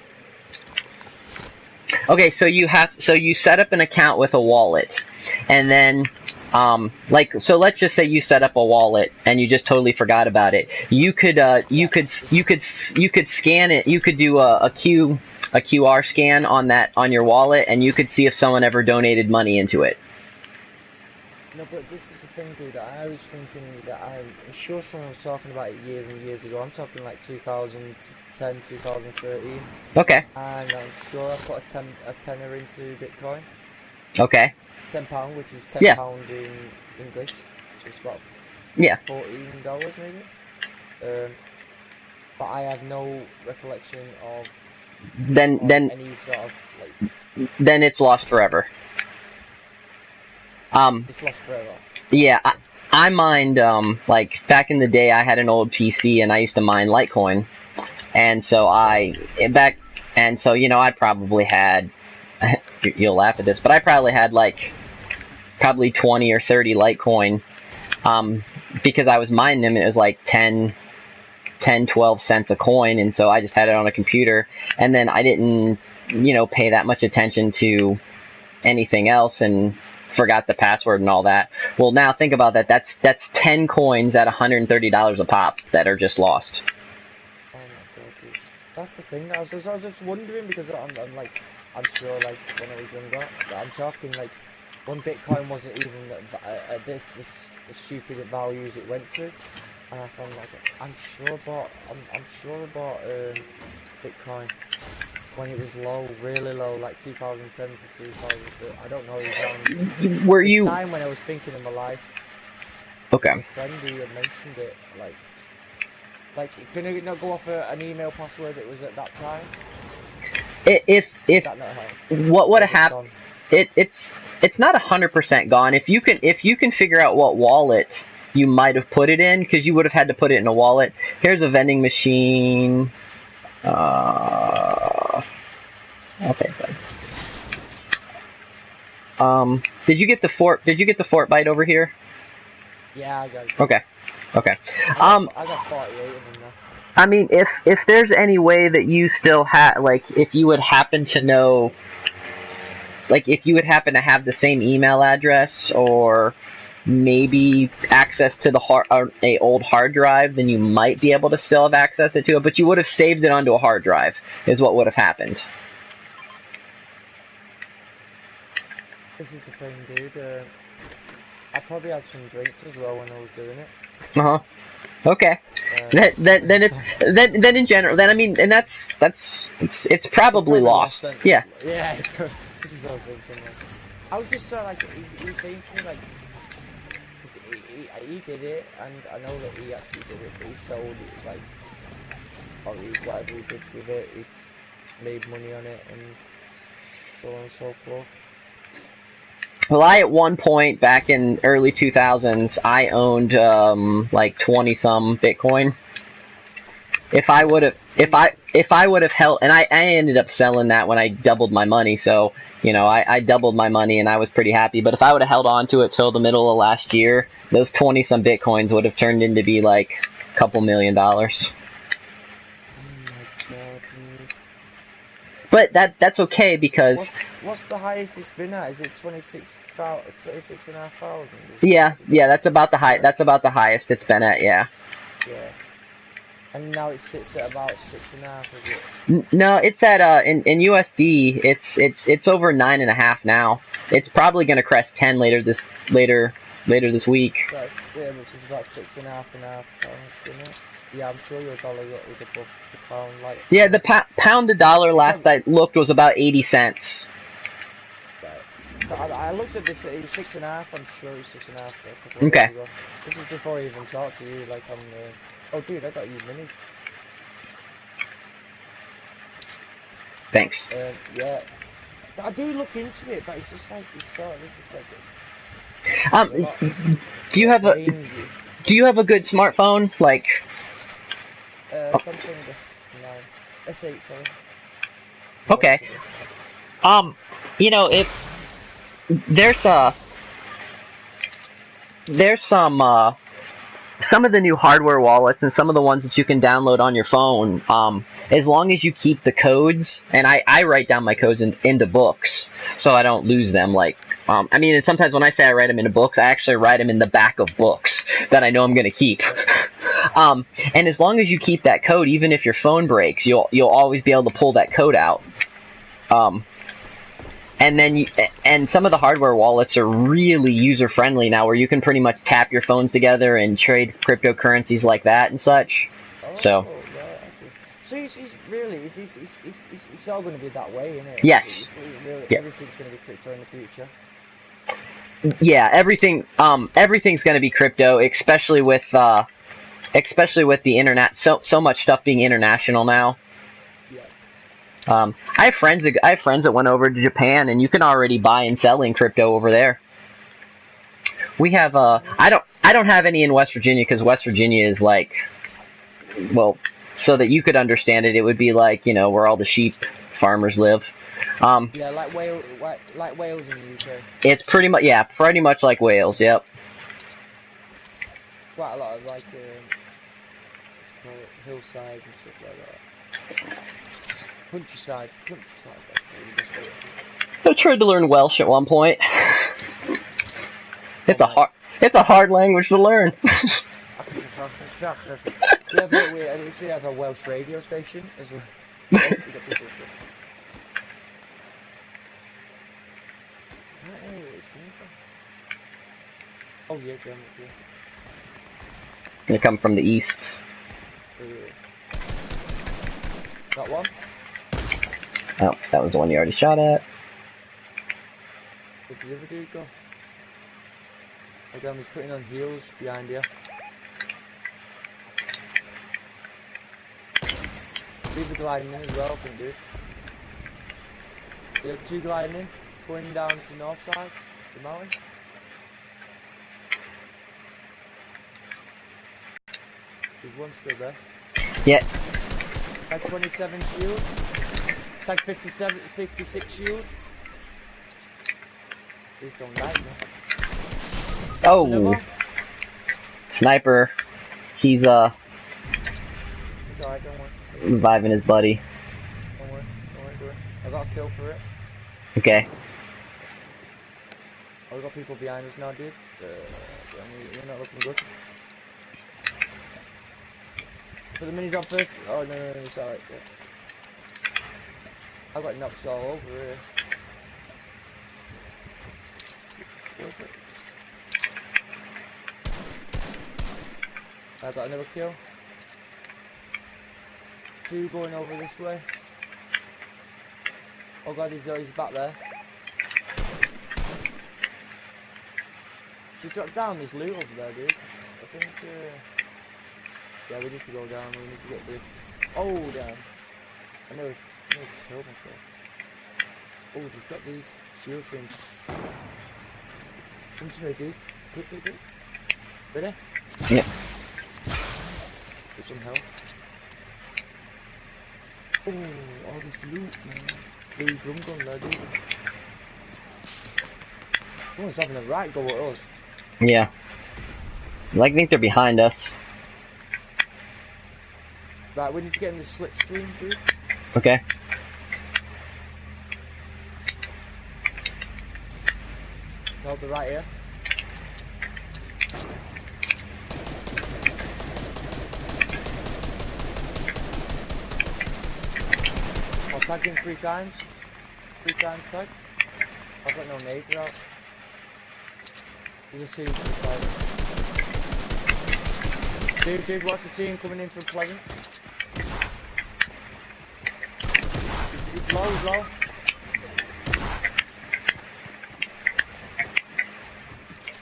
Okay, so you set up an account with a wallet, and then so let's just say you set up a wallet and you just totally forgot about it. You could scan it. You could do a QR scan on your wallet, and you could see if someone ever donated money into it. No, but this is the thing, dude. I was thinking that I'm sure someone was talking about it years and years ago. I'm talking like 2010, 2013. Okay. And I'm sure I put a tenner into Bitcoin. Okay. £10, which is Yeah. £10 in English, so it's about Yeah. $14 maybe. But I have no recollection of Then any sort of like. then it's lost forever. It's lost forever. Yeah. I mined like back in the day. I had an old PC and I used to mine Litecoin, and so I probably had. You'll laugh at this, but I probably had like 20 or 30 Litecoin, because I was mining them and it was like 10, 12 cents a coin, and so I just had it on a computer, and then I didn't, pay that much attention to anything else and forgot the password and all that. Well, now think about that. That's 10 coins at $130 a pop that are just lost. Oh my god, dude. That's the thing. I was just wondering because I'm sure like when I was younger, I'm talking like when Bitcoin wasn't even at this stupid values it went to, and I found like I'm sure I bought Bitcoin when it was low, really low, like 2010 to 2000. I don't know exactly. Were This you time when I was thinking of my life? okay? A friend who had mentioned it, like can it not go off an email password that was at that time? If That not help? what would have happened? It's not 100% gone. If you can figure out what wallet you might have put it in, because you would have had to put it in a wallet. Here's a vending machine. I'll take that. Did you get the fort bite over here? Yeah, I got it. Okay. I got 48 of them now. I mean, if there's any way that you still have, like, if you would happen to know, like, if you would happen to have the same email address or maybe access to a old hard drive, then you might be able to still have access to it, but you would have saved it onto a hard drive, is what would have happened. This is the thing, dude. I probably had some drinks as well when I was doing it. Uh-huh. Okay. Then in general, then I mean, and it's probably lost. Yeah. Yeah. This is all thinking. I was just he was saying to me like, he did it, and I know that he actually did it, but he sold it like, or whatever he did with it, he's made money on it, and so on and so forth. Well, at one point back in early 2000s, I owned like 20 some Bitcoin. If I would have held, and I ended up selling that when I doubled my money, so I doubled my money and I was pretty happy. But if I would have held on to it till the middle of last year, those 20 some Bitcoins would have turned into be like a couple $1 million. But that's okay because what's the highest it's been at? Is it 26,500? Yeah, that's about the high. That's about the highest it's been at. Yeah. Yeah. And now it sits at about 6.5. Is it? No, it's at in USD. It's over 9.5 now. It's probably gonna crest 10 later this week. Yeah, which is about 6.5 pounds, isn't it? Yeah, I'm sure your dollar is above the pound. Like, yeah, the pound to dollar last I looked was about 80 cents. Right. I looked at this, it was 6.5, I'm sure it was 6.5 a couple of Okay. days ago. This was before I even talked to you, like on the... Oh dude, I got you minis. Thanks. Yeah. I do look into it, but it's just like, it's sort of, this is like... do you have a good smartphone? Like... Samsung S9. S8, sorry. Okay. If there's some of the new hardware wallets and some of the ones that you can download on your phone, as long as you keep the codes, and I write down my codes into books so I don't lose them. Like, I mean, and sometimes when I say I write them into books, I actually write them in the back of books that I know I'm going to keep. And as long as you keep that code, even if your phone breaks, you'll always be able to pull that code out. And then and some of the hardware wallets are really user friendly now, where you can pretty much tap your phones together and trade cryptocurrencies like that and such. Oh, So. right, I see. So it's all going to be that way, isn't it? Yes. Yeah. Everything's going to be crypto in the future. Yeah, everything's going to be crypto, especially with the internet. So much stuff being international now. Yeah. I have friends that went over to Japan, and you can already buy and sell in crypto over there. We have I don't have any in West Virginia because West Virginia is like, well, so that you could understand it, it would be like, you know, where all the sheep farmers live. Yeah, like Wales in the UK. It's pretty much like Wales. Yep. Quite a lot of like what's it called, hillside and stuff like that. Countryside. That's probably the best way. I tried to learn Welsh at one point. It's a hard language to learn. We actually have a Welsh radio station as well. We got people from. I don't know where it's coming from. Oh yeah, Germans, yeah. They come from the east. That one? Oh, that was the one you already shot at. Where did the other dude go? Oh damn, he's putting on heels behind you. Leave the gliding in as well, I think, dude. You have two gliding in, going down to the north side, the mountain. There's one still there. Yeah. Tag 27 shield. Tag 56 shield. Please don't light me. Oh. Sniper. He's It's alright, don't worry. reviving his buddy. Don't worry. I got a kill for it. Okay. Oh, we got people behind us now, dude. You're not looking good. Put the minis on first. Oh, no, it's alright. Yeah. I got knocks all over here. Where's it? I got another kill. Two going over this way. Oh god, he's back there. He dropped down this loot over there, dude. I think, yeah, we need to go down, we need to get the... Oh, damn. I nearly killed myself. Oh, he's got these shield things. Come to me, dude. Quick. Ready? Yeah. Get some health. Oh, all this loot, man. Blue drum gun there, dude. Someone's having a right go at us. Yeah. I think they're behind us. Right, we need to get in the slipstream, dude. Okay. Hold the right here. I'll tag him 3 times. 3 times tags. I've got no nades out. There's a team to the Pleasant. Dude, watch the team coming in from Pleasant. He's low.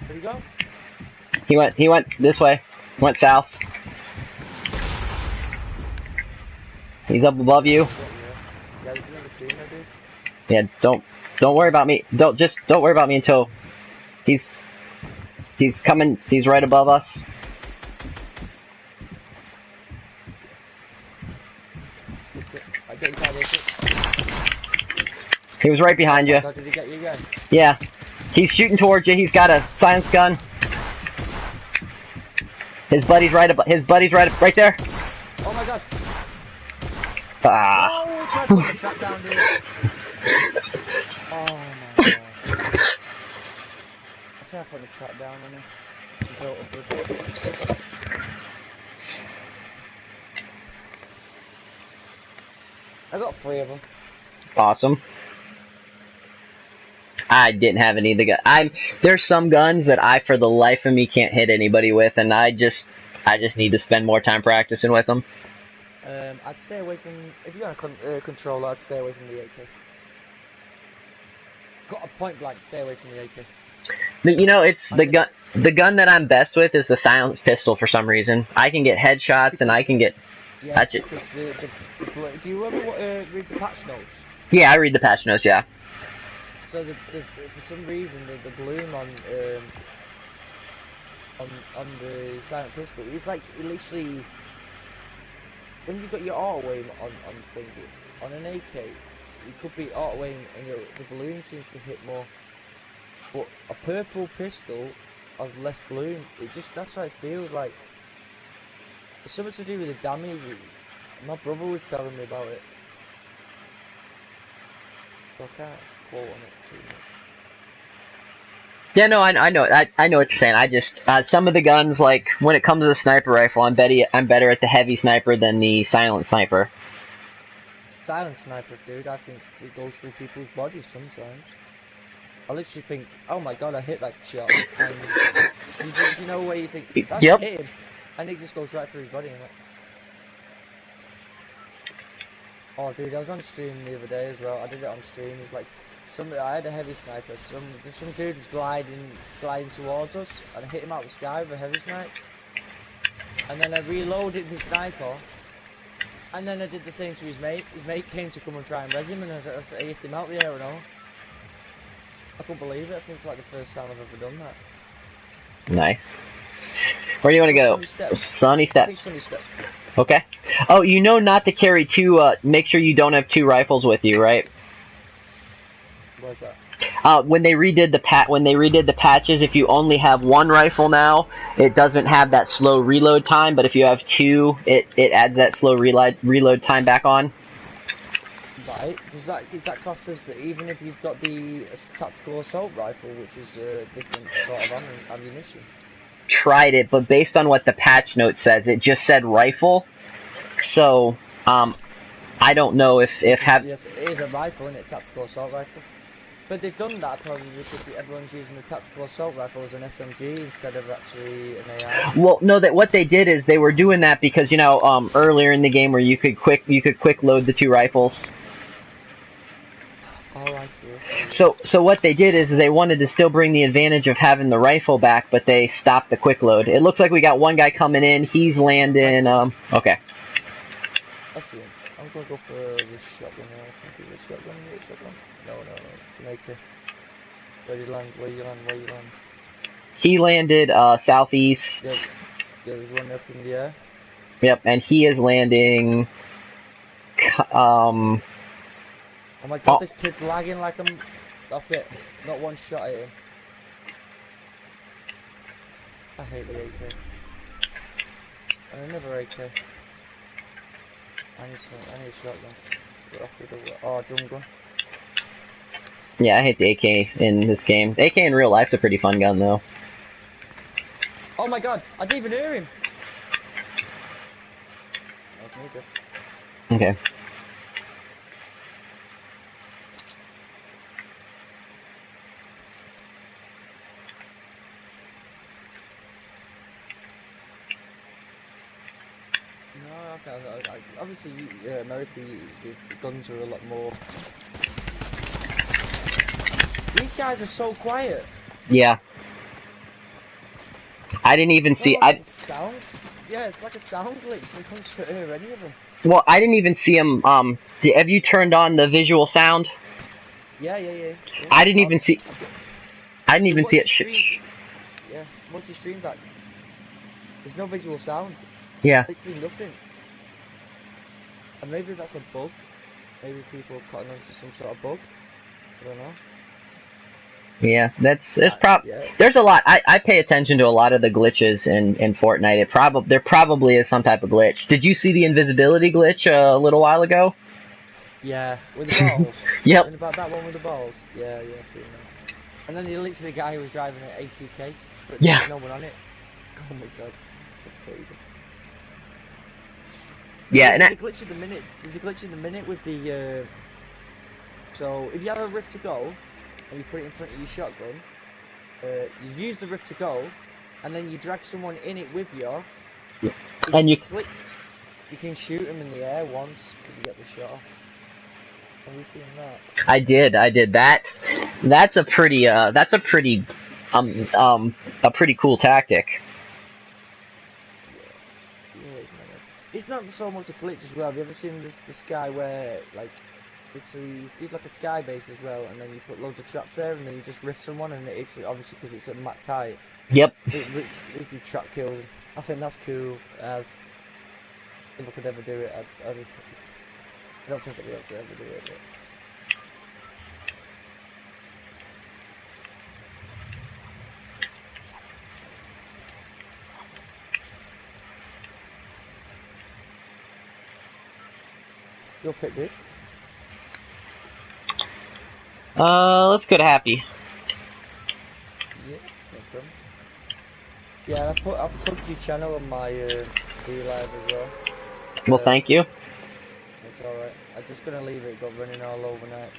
Where'd he go? He went this way. Went south. He's up above you. Yeah, there's another team there, dude. Yeah, don't worry about me. Don't worry about me until he's coming. He's right above us. I get inside this. He was right behind you. Did he get you again? Yeah. He's shooting towards you. He's got a silence gun. His buddy's right there. Oh my god. Ah. Oh, tried to put the trap down, dude. Oh my god. I tried to put the trap down on him. He built a bridge. I got 3 of them. Awesome. I didn't have any of the guns. There's some guns that I, for the life of me, can't hit anybody with, and I just need to spend more time practicing with them. I'd stay away from. If you're on a controller, I'd stay away from the AK. Got a point blank. Stay away from the AK. But you know, it's the gun. The gun that I'm best with is the silenced pistol for some reason. I can get headshots and I can get. Yes, because do you ever read the patch notes? Yeah, I read the patch notes. Yeah. So for some reason the bloom on the silent pistol, it's like it literally. When you've got your auto aim on thingy, on an AK, it could be auto aim and the balloon seems to hit more. But a purple pistol has less bloom. That's how it feels like. It's something to do with the damage. My brother was telling me about it. I can't quote on it too much. Yeah, no, I know, I know what you're saying. I just some of the guns, like when it comes to the sniper rifle, I'm better at the heavy sniper than the silent sniper. Silent sniper, dude. I think it goes through people's bodies sometimes. I literally think, oh my god, I hit that shot, and you know where you think that's Yep. hit him, and it just goes right through his body. And oh, dude, I was on stream the other day as well. I did it on stream. It's like I had a heavy sniper. Some dude was gliding towards us, and I hit him out of the sky with a heavy snipe. And then I reloaded his sniper, and then I did the same to his mate. His mate came to come and try and res him, and I hit him out the air and all. I couldn't believe it. I think it's like the first time I've ever done that. Nice. Where do you want to go? Sunny Steps. Sunny Steps. I think Sunny Steps. Okay. Oh, you know not to carry two. Make sure you don't have two rifles with you, right? What's that? When they redid the patches, if you only have one rifle now, it doesn't have that slow reload time. But if you have two, it adds that slow reload time back on. Right. Does that cost us that even if you've got the tactical assault rifle, which is a different sort of ammunition? Tried it, but based on what the patch note says, it just said rifle. So, I don't know if Yes, it is a rifle, isn't it? Tactical assault rifle. But they've done that probably because everyone's using the tactical assault rifle as an SMG instead of actually an AI. Well, no, what they did is they were doing that because earlier in the game where you could quick load the two rifles. Oh, I see. So what they did is they wanted to still bring the advantage of having the rifle back, but they stopped the quick load. It looks like we got one guy coming in. He's landing. Okay. I see him. I'm gonna go for this shotgun now. I think it's a shotgun. No. It's an AK. Where you land? He landed southeast. Yeah, there's one up in the air. Yep, and he is landing. Oh my god, this kid's lagging like I'm. That's it. Not one shot at him. I hate the AK. And another AK. I need a shotgun. Oh, drum gun. Yeah, I hate the AK in this game. The AK in real life's a pretty fun gun, though. Oh my god, I didn't even hear him. That's me, good. Okay. Obviously, America, the guns are a lot more. These guys are so quiet. Yeah. I didn't even see. Sound? Yeah, it's like a sound glitch. They can't hear any of them. Well, I didn't even see him. Have you turned on the visual sound? Yeah. I didn't even see. I didn't even see it. Yeah. What's your stream back? There's no visual sound. Yeah. Literally nothing. And maybe that's a bug. Maybe people have gotten onto some sort of bug. I don't know. Yeah, there's a lot. I pay attention to a lot of the glitches in Fortnite. There probably is some type of glitch. Did you see the invisibility glitch a little while ago? Yeah, with the balls. Yep. And about that one with the balls. Yeah, I've seen that. And then literally the guy who was driving at 80k, but there's no one on it. Oh my god, that's crazy. Yeah, there's a glitch in the minute. There's a glitch in the minute with the. So if you have a rift to go, and you put it in front of your shotgun, you use the rift to go, and then you drag someone in it with you. And you click. You can shoot them in the air once if you get the shot off. Have you seen that? I did that. That's a pretty a pretty cool tactic. Yeah, it's not so much a glitch as well. Have you ever seen the sky where, like, literally you do like a sky base as well, and then you put loads of traps there, and then you just riff someone, and it's obviously because it's at max height. Yep. If you trap kills them. I think that's cool. As if I could ever do it, I don't think I'd be able to ever do it. But. Your pick, dude. Let's go to Happy. Yeah, no problem. Yeah, I plugged your channel on my D-Live as well. Well, thank you. It's alright. I'm just gonna leave it go running all overnight.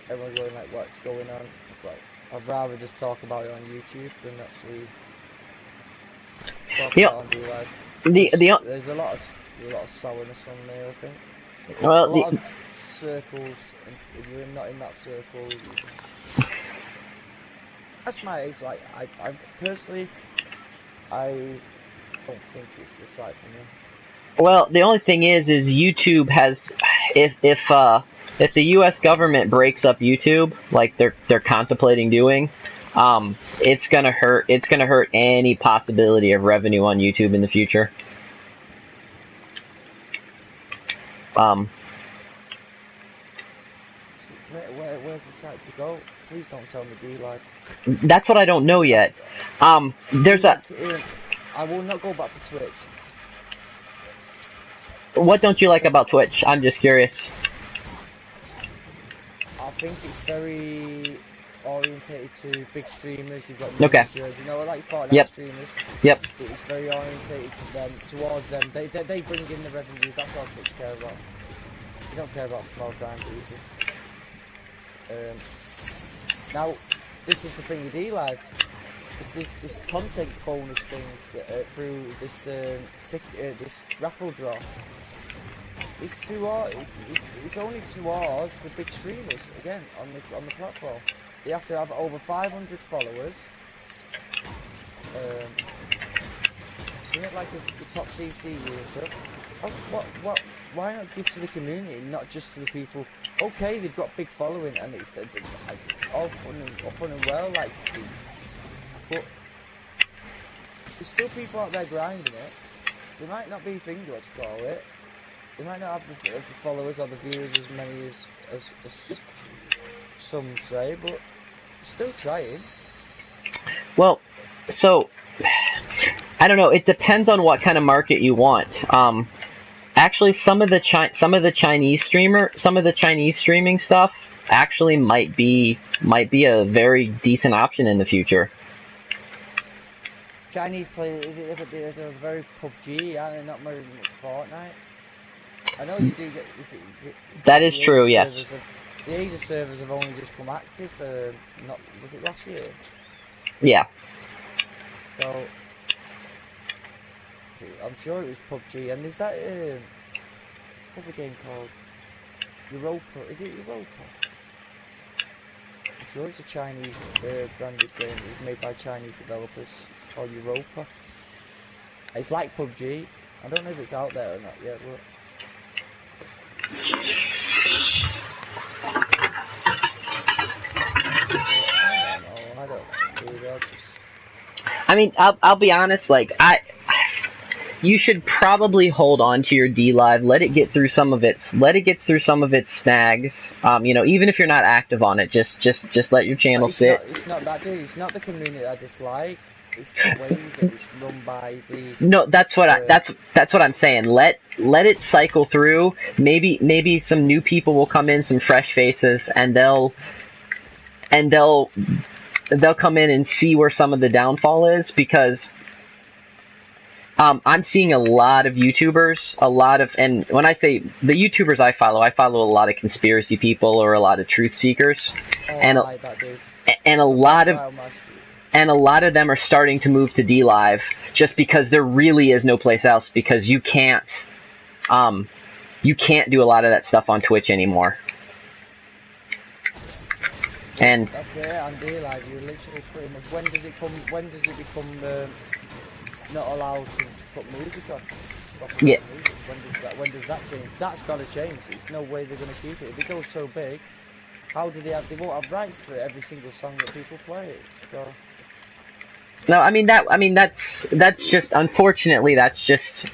Everyone's going like, what's going on? It's like, I'd rather just talk about it on YouTube than actually talk about it on D-Live. There's a lot of sourness on there, I think. Well, a lot of circles, and if you're not in that circle, that's my age. Like, I personally, I don't think it's the site for me. Well, the only thing is YouTube has, if the U.S. government breaks up YouTube, like they're contemplating doing, it's gonna hurt any possibility of revenue on YouTube in the future. Where's the site to go? Please don't tell me D-Live. That's what I don't know yet. There's a. I will not go back to Twitch. What don't you like about Twitch? I'm just curious. I think it's very orientated to big streamers. You've got okay. You know, like Fortnite streamers. Yep. It's very orientated to them, towards them. They bring in the revenue. That's all Twitch care about. You don't care about small time people. Now, this is the thing with D-Live. This content bonus thing through this this raffle draw. It's only towards the big streamers again on the platform. They have to have over 500 followers. So not like the top CC user. Why not give to the community, not just to the people? Okay, they've got big following and it's all fun and well, like, but there's still people out there grinding it. They might not be finger let's call it. They might not have the followers or the viewers as many as some say, but still trying. Well, so I don't know. It depends on what kind of market you want. Actually, some of the Chinese streaming stuff actually might be a very decent option in the future. Chinese players, they're very PUBG, aren't they? Not very much Fortnite. I know you do get. That is true. Yes. The Asia servers have only just come active. Was it last year? Yeah. So I'm sure it was PUBG, and is that what's the game called? Europa? Is it Europa? I'm sure it's a Chinese branded game. It was made by Chinese developers called Europa. It's like PUBG. I don't know if it's out there or not yet, but I don't know. I mean, I'll be honest. Like you should probably hold on to your D-Live. Let it get through some of its snags. You know, even if you're not active on it, just let your channel sit. It's not that, dude. It's not the community I dislike. It's the way that it's run by the. No, that's what I'm saying. Let it cycle through. Maybe some new people will come in, some fresh faces, and they'll come in and see where some of the downfall is, because I'm seeing a lot of YouTubers, and when I say the YouTubers I follow a lot of conspiracy people or a lot of truth seekers, and a lot of and a lot of them are starting to move to DLive just because there really is no place else, because you can't do a lot of that stuff on Twitch anymore. And that's it, on DLive, you literally pretty much, when does it become not allowed to put music on? Yeah. Music? When does that change? That's got to change. There's no way they're going to keep it. If it goes so big, how do they won't have rights for every single song that people play. So no, that's just, unfortunately, that's just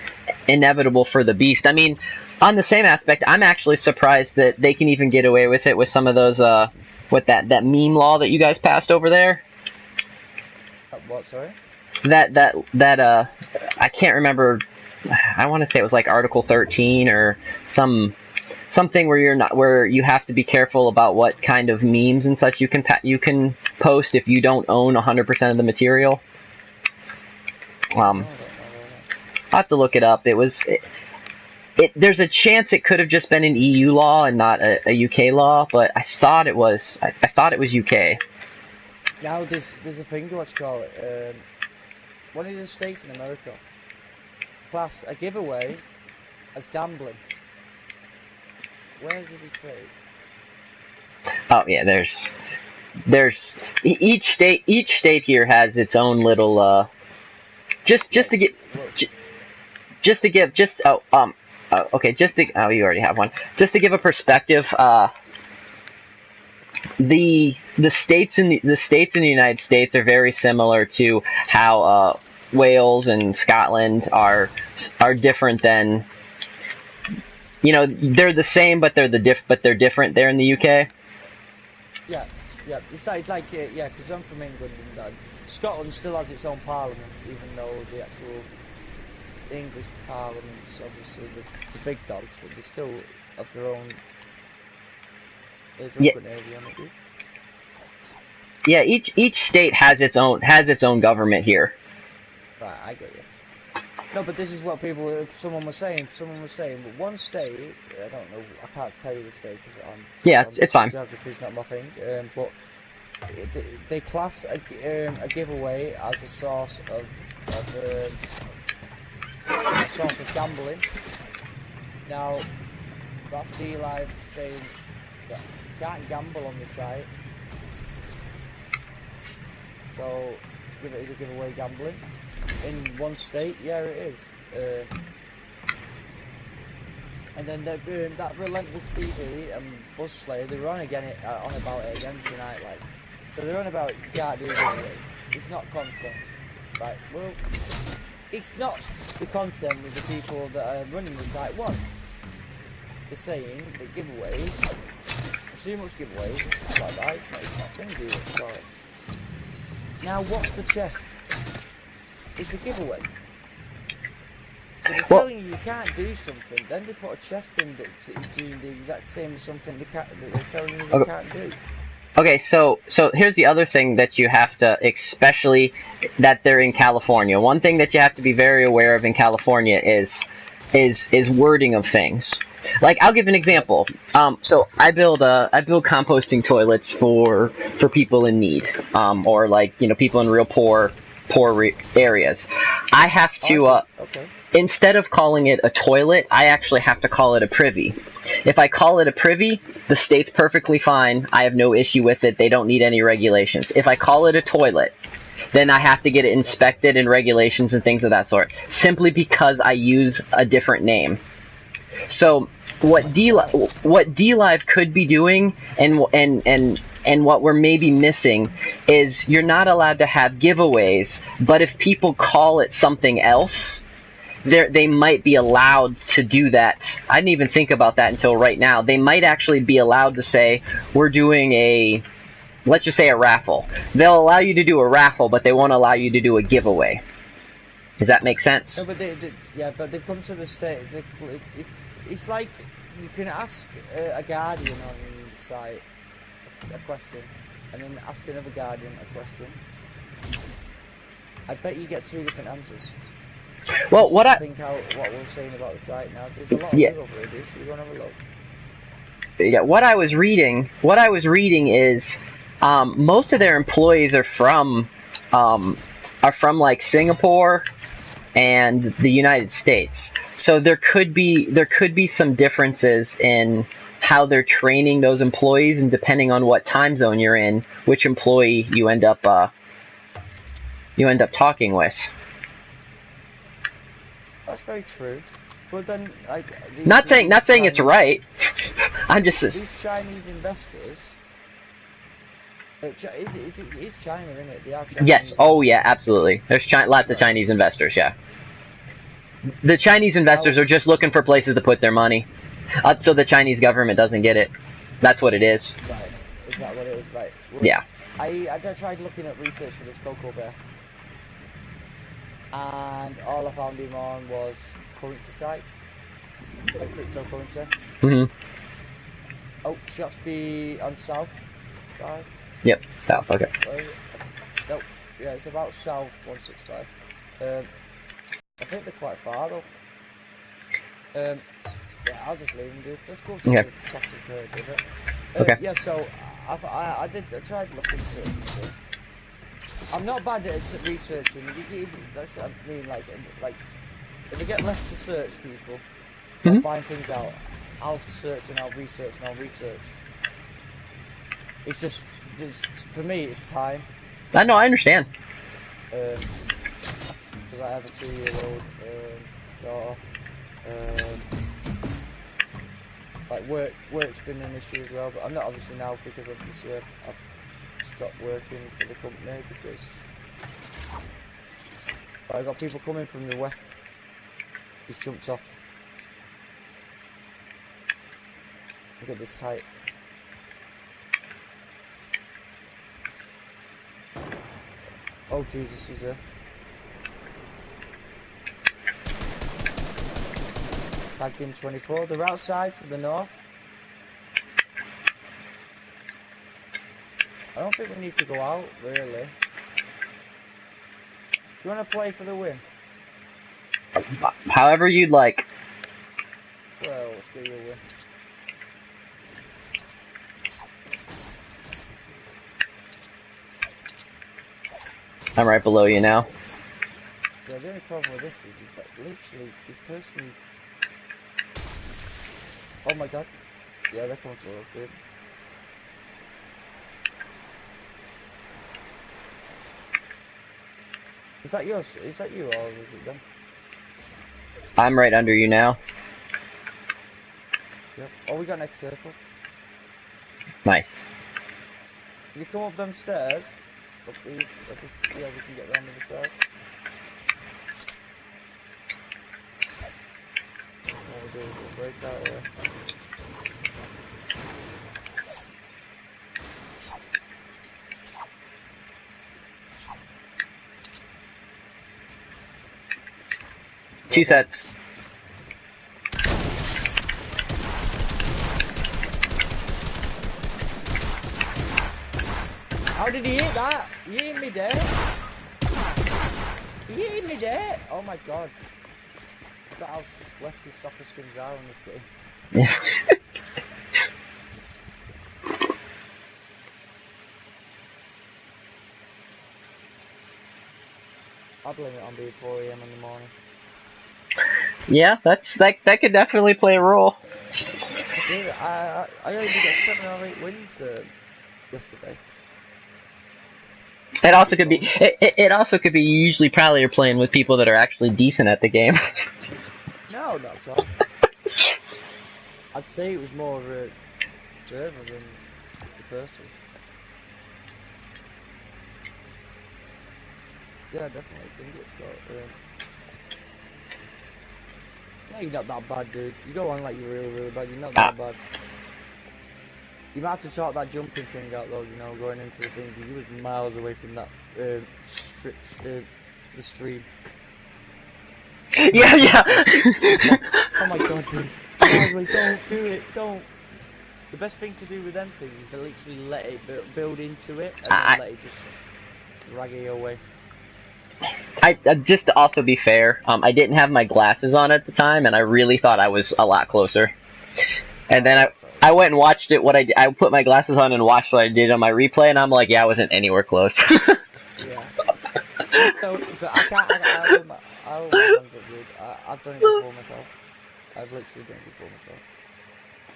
inevitable for the beast. I mean, on the same aspect, I'm actually surprised that they can even get away with it with some of those with that meme law that you guys passed over there. What, sorry? That I can't remember. I want to say it was like Article 13 or something where you have to be careful about what kind of memes and such you can post if you don't own 100% of the material. I'll have to look it up. There's a chance it could have just been an EU law and not a UK law, but I thought it was UK. Now there's a thing, what you call it? One of the states in America class a giveaway as gambling. Where did it say? Oh yeah, there's each state here has its own little just to give you already have one. Just to give a perspective, the states in the United States are very similar to how Wales and Scotland are different than, they're the same but they're different there in the UK. Yeah, it's like because I'm from England and Scotland still has its own parliament, even though the actual English parliament's obviously the big dogs, but they still have their own area on it. Yeah, each state has its own government here. Right, I get you. No, but this is what someone was saying, but one state, I don't know, I can't tell you the state because it's fine. Geography's not my thing, but they class a giveaway as a source of gambling. Now, that's DLive saying that you can't gamble on the site, so give it as a giveaway gambling. In one state, yeah, it is. And then that Relentless TV and Buzz Slayer, they were on about it again tonight, like. So they're on about you can't do giveaways. It's not content, right? Well, it's not the content with the people that are running the site want. They're saying that giveaways, too much giveaways, it's not like that. It's not going to do what's called it. Now, what's the chest? It's a giveaway. So they're telling you can't do something, then they put a chest in that's doing the exact same as something that they're telling you they can't do. Okay, so here's the other thing that you have to, especially that they're in California. One thing that you have to be very aware of in California is wording of things. Like, I'll give an example. So I build composting toilets for people in need, or like, people in real poor areas. I have to instead of calling it a toilet, I actually have to call it a privy. If I call it a privy, the state's perfectly fine. I have no issue with it. They don't need any regulations. If I call it a toilet, then I have to get it inspected and regulations and things of that sort, simply because I use a different name. So what DLive could be doing, and what we're maybe missing, is you're not allowed to have giveaways, but if people call it something else, they might be allowed to do that. I didn't even think about that until right now. They might actually be allowed to say, we're doing let's just say a raffle. They'll allow you to do a raffle, but they won't allow you to do a giveaway. Does that make sense? No, but they come to the state. It's like you can ask a guardian on the site a question, and then ask another guardian a question. I bet you get two different answers. Well, what we're saying about the site now. There's a lot of over here, so we're gonna have a look. Yeah, what I was reading is most of their employees are from are from like Singapore and the United States. So there could be some differences in how they're training those employees, and depending on what time zone you're in, which employee you end up talking with. That's very true. But then, like, Not saying it's right. I'm just these Chinese investors. It's China, isn't it? They are Chinese. Yes. Oh yeah, absolutely. There's lots of Chinese investors. Yeah. The Chinese investors are just looking for places to put their money, so the Chinese government doesn't get it. That's what it is. Right. Is that what it is? Right. Well, Yeah. I tried looking at research for this Cocoa Bear, and all I found him on was currency sites, like cryptocurrency. Mhm. Oh, shots be on South Drive. Yep. South. Okay. Nope. Yeah, it's about South 165. I think they're quite far though. Yeah, I'll just leave them, dude. Let's go to the topic of it. Okay. Yeah, so I tried looking searching stuff. I'm not bad at researching. That's, I mean, like if I get left to search people, I'll find things out. I'll search and I'll research and I'll research. It's just, for me, it's time. I know. I understand. Because I have a 2-year-old daughter. Like work's been an issue as well, but I'm not obviously now because obviously I've stopped working for the company because I've got people coming from the west. He's jumped off. Look at this height. Oh Jesus, he's there. Tagged in 24. They're outside to the north. I don't think we need to go out, really. You want to play for the win? However you'd like. Well, let's get you a win. I'm right below you now. Yeah, the only problem with this is that literally the person who's... Oh my god. Yeah, they're coming for us, dude. Is that yours? Is that you or is it them? I'm right under you now. Yep. Oh, we got next circle. Nice. Can you come up them stairs? Up these? Yeah, we can get around the other side. Oh, we'll do a break out here. Two sets. How did he hit that? He hit me there. He hit me there. Oh my god. Look at how sweaty soccer skins are on this game. Yeah. I blame it on being 4 AM in the morning. Yeah, that could definitely play a role. Dude, I only got 7 or 8 wins yesterday. It also could be. It also could be. You usually probably are playing with people that are actually decent at the game. No, not at all. I'd say it was more of a observer than the person. Yeah, definitely. I think it's got. No, you're not that bad, dude. You go on like you're really, really bad. You're not that bad. You might have to sort that jumping thing out though, you know, going into the thing. You was miles away from that the stream. Yeah, yeah. Oh my god, dude. Miles away. Don't do it. Don't. The best thing to do with them things is to literally let it build into it and then let it just drag it away. Just to also be fair, I didn't have my glasses on at the time, and I really thought I was a lot closer. And then I went and watched it. I put my glasses on and watched what I did on my replay, and I'm like, yeah, I wasn't anywhere close. Yeah. No, but I can't. I will hand it, dude. I've done it before myself. I've literally done it before myself.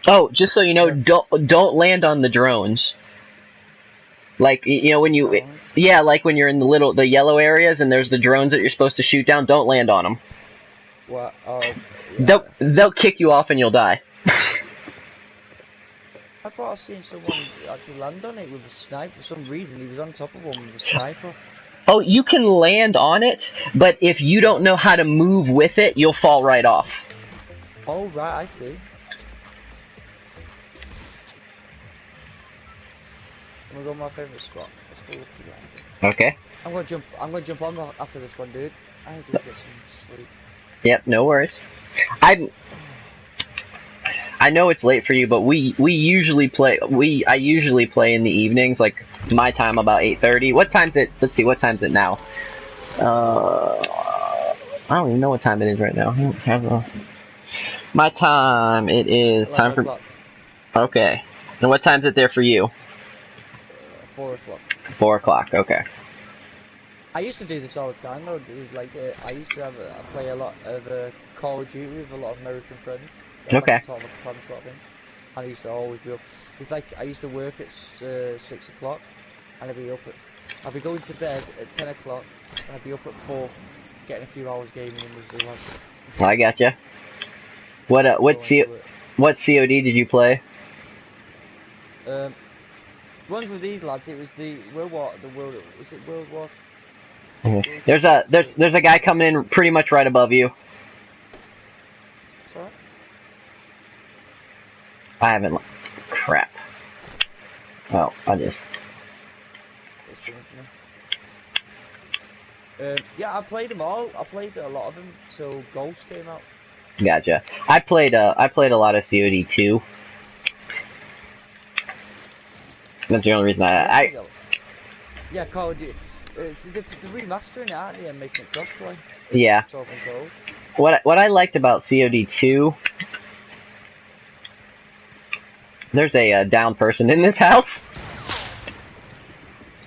Oh, just so you know, Yeah. don't land on the drones. Like, you know, when you, Drones? yeah, like when you're in the yellow areas and there's the drones that you're supposed to shoot down, don't land on them. What? Oh, yeah. They'll kick you off and you'll die. I thought I seen someone actually land on it with a sniper. For some reason, he was on top of one with a sniper. Oh, you can land on it, but if you don't know how to move with it, you'll fall right off. Oh, right, I see. I'm gonna go to my favorite spot. Let's go to that. Okay. I'm gonna jump on after this one, dude. I need to get some sleep. Yep, no worries. I know it's late for you, but we usually play. I usually play in the evenings, like my time about 8:30. What time's it? Let's see, what time's it now? I don't even know what time it is right now. I don't have my time. It is time for. O'clock. Okay. And what time's it there for you? 4 o'clock. 4 o'clock. Okay. I used to do this all the time though, dude. Like, I used to play a lot of Call of Duty with a lot of American friends. Okay. Sort of a plan sort of thing. And I used to always be up. It's like I used to work at 6 o'clock, and I'd be going to bed at 10 o'clock, and I'd be up at 4, getting a few hours gaming in with the lads. I gotcha. What COD did you play? Ones with these lads, it was the World War. Was it World War? Mm-hmm. There's a guy coming in pretty much right above you. Sorry. I haven't. Crap. Oh, I just. Yeah, I played them all. I played a lot of them till Ghost came out. Gotcha. I played a lot of COD 2. That's the only reason Yeah, Call of Duty. They're remastering it, aren't they, and making it crossplay? Yeah. So I've been told. What I liked about COD 2. There's a down person in this house.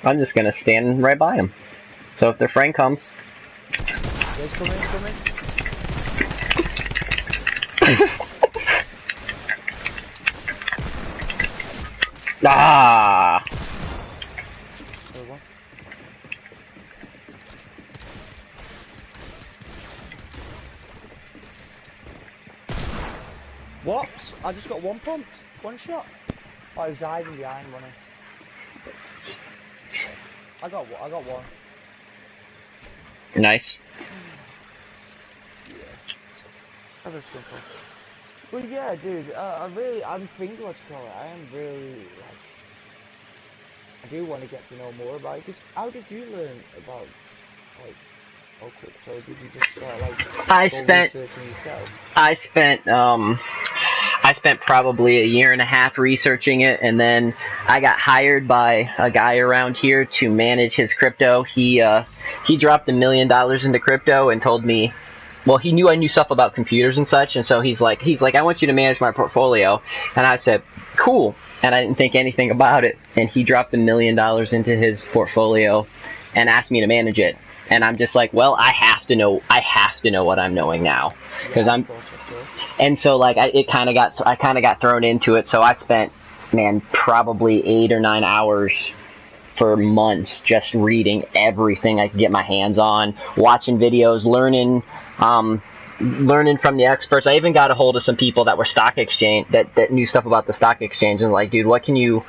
I'm just gonna stand right by him. So if their friend comes. Yeah, he's coming. Ah! What? I just got one pumped. One shot. Oh, he was hiding behind one. I got one. Nice. Yeah. I just jump off. Well, yeah, dude. I'm thinking what's called. I am really like. I do want to get to know more about it. Cause how did you learn about like? Okay, so did you just researching yourself? I spent probably a year and a half researching it, and then I got hired by a guy around here to manage his crypto. He dropped $1 million into crypto and told me, well, he knew I knew stuff about computers and such, and so he's like, I want you to manage my portfolio, and I said, cool, and I didn't think anything about it, and he dropped $1 million into his portfolio and asked me to manage it. And I'm just like, well, I have to know what I'm knowing now, because Of course. and so like I kind of got thrown into it. So I spent, probably 8 or 9 hours for months just reading everything I could get my hands on, watching videos, learning from the experts. I even got a hold of some people that were stock exchange that knew stuff about the stock exchange, and like, dude, what can you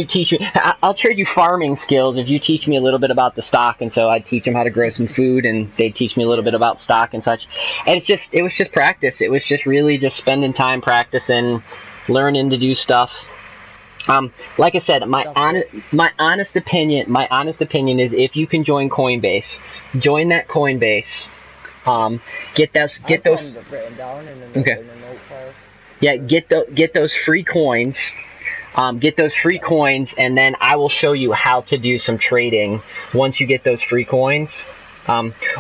teach me? I'll trade you farming skills if you teach me a little bit about the stock. And so I'd teach them how to grow some food, and they'd teach me a little bit about stock and such. And it was just practice. It was just really just spending time practicing, learning to do stuff. Like I said, my honest opinion is, if you can join Coinbase, join that Coinbase. Get those written down in a note file. Yeah, get those free coins. Get those free coins, and then I will show you how to do some trading once you get those free coins.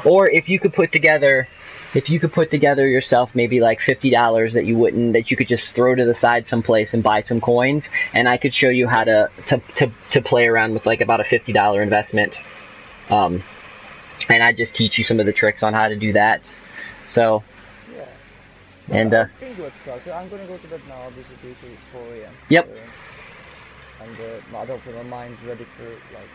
Or if you could put together yourself maybe like $50 that you could just throw to the side someplace and buy some coins, and I could show you how to play around with like about a $50 investment. and I just teach you some of the tricks on how to do that. So, Yeah. and Well, I think what's called. I'm gonna go to bed now, obviously, because it's 4 a.m. Yep. And I don't think my mind's ready for like.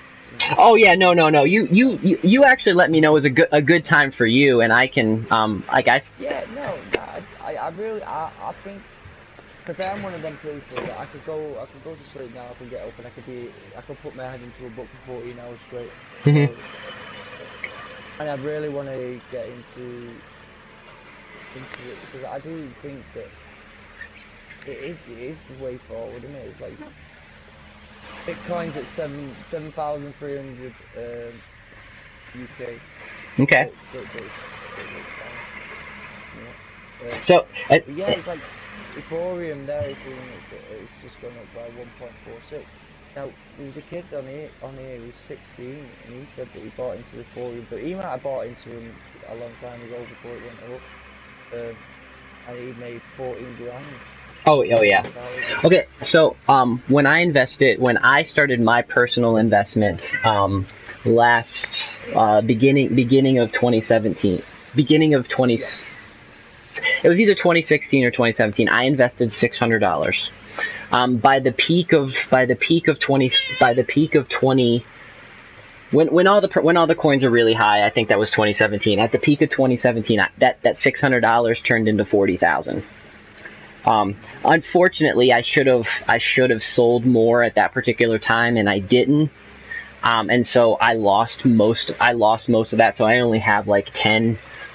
Oh yeah, no. You actually let me know it was a good time for you, and I can like I. Yeah, no, I really I think because I am one of them people that I could go to sleep now, I could get up and I could put my head into a book for 14 hours straight. Mhm. And I really want to get into it because I do think that it is the way forward, isn't it? It's like Bitcoin's at 7,300 UK. Okay. Great British pound. Yeah. So. But yeah, it's like Ethereum there. It's just gone up by 1.46. Now there was a kid on here who was 16, and he said that he bought into Ethereum, but he might have bought into them a long time ago before it went up, and he made 14 grand. Oh yeah. Okay, so when I started my personal investment last beginning of 2017, it was either 2016 or 2017. I invested $600. By the peak of 20, when all the coins are really high, I think that was 2017. At the peak of 2017, that $600 turned into 40,000. Unfortunately, I should have sold more at that particular time, and I didn't. And so I lost most of that. So I only have like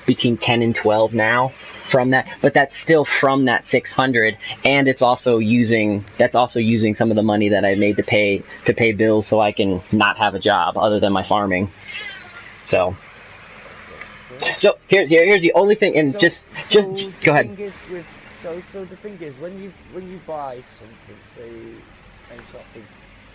between 10 and 12 now from that. But that's still from that 600, and it's also using some of the money that I made to pay bills, so I can not have a job other than my farming. So here's the only thing, and just go ahead. So the thing is, when you buy something, say any sort of thing,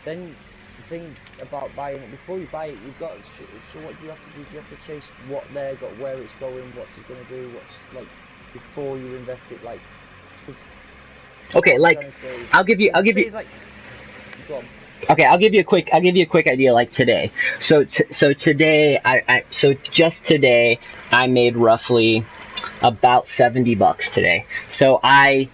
then the thing about buying it, before you buy it, you've got so what do you have to do? Do you have to chase what they're got, where it's going, what's it going to do, what's like before you invest it, like. Okay, like I'll give you. Like, go on. Okay, I'll give you a quick idea. Like today, so today just today I made roughly about $70 today. So I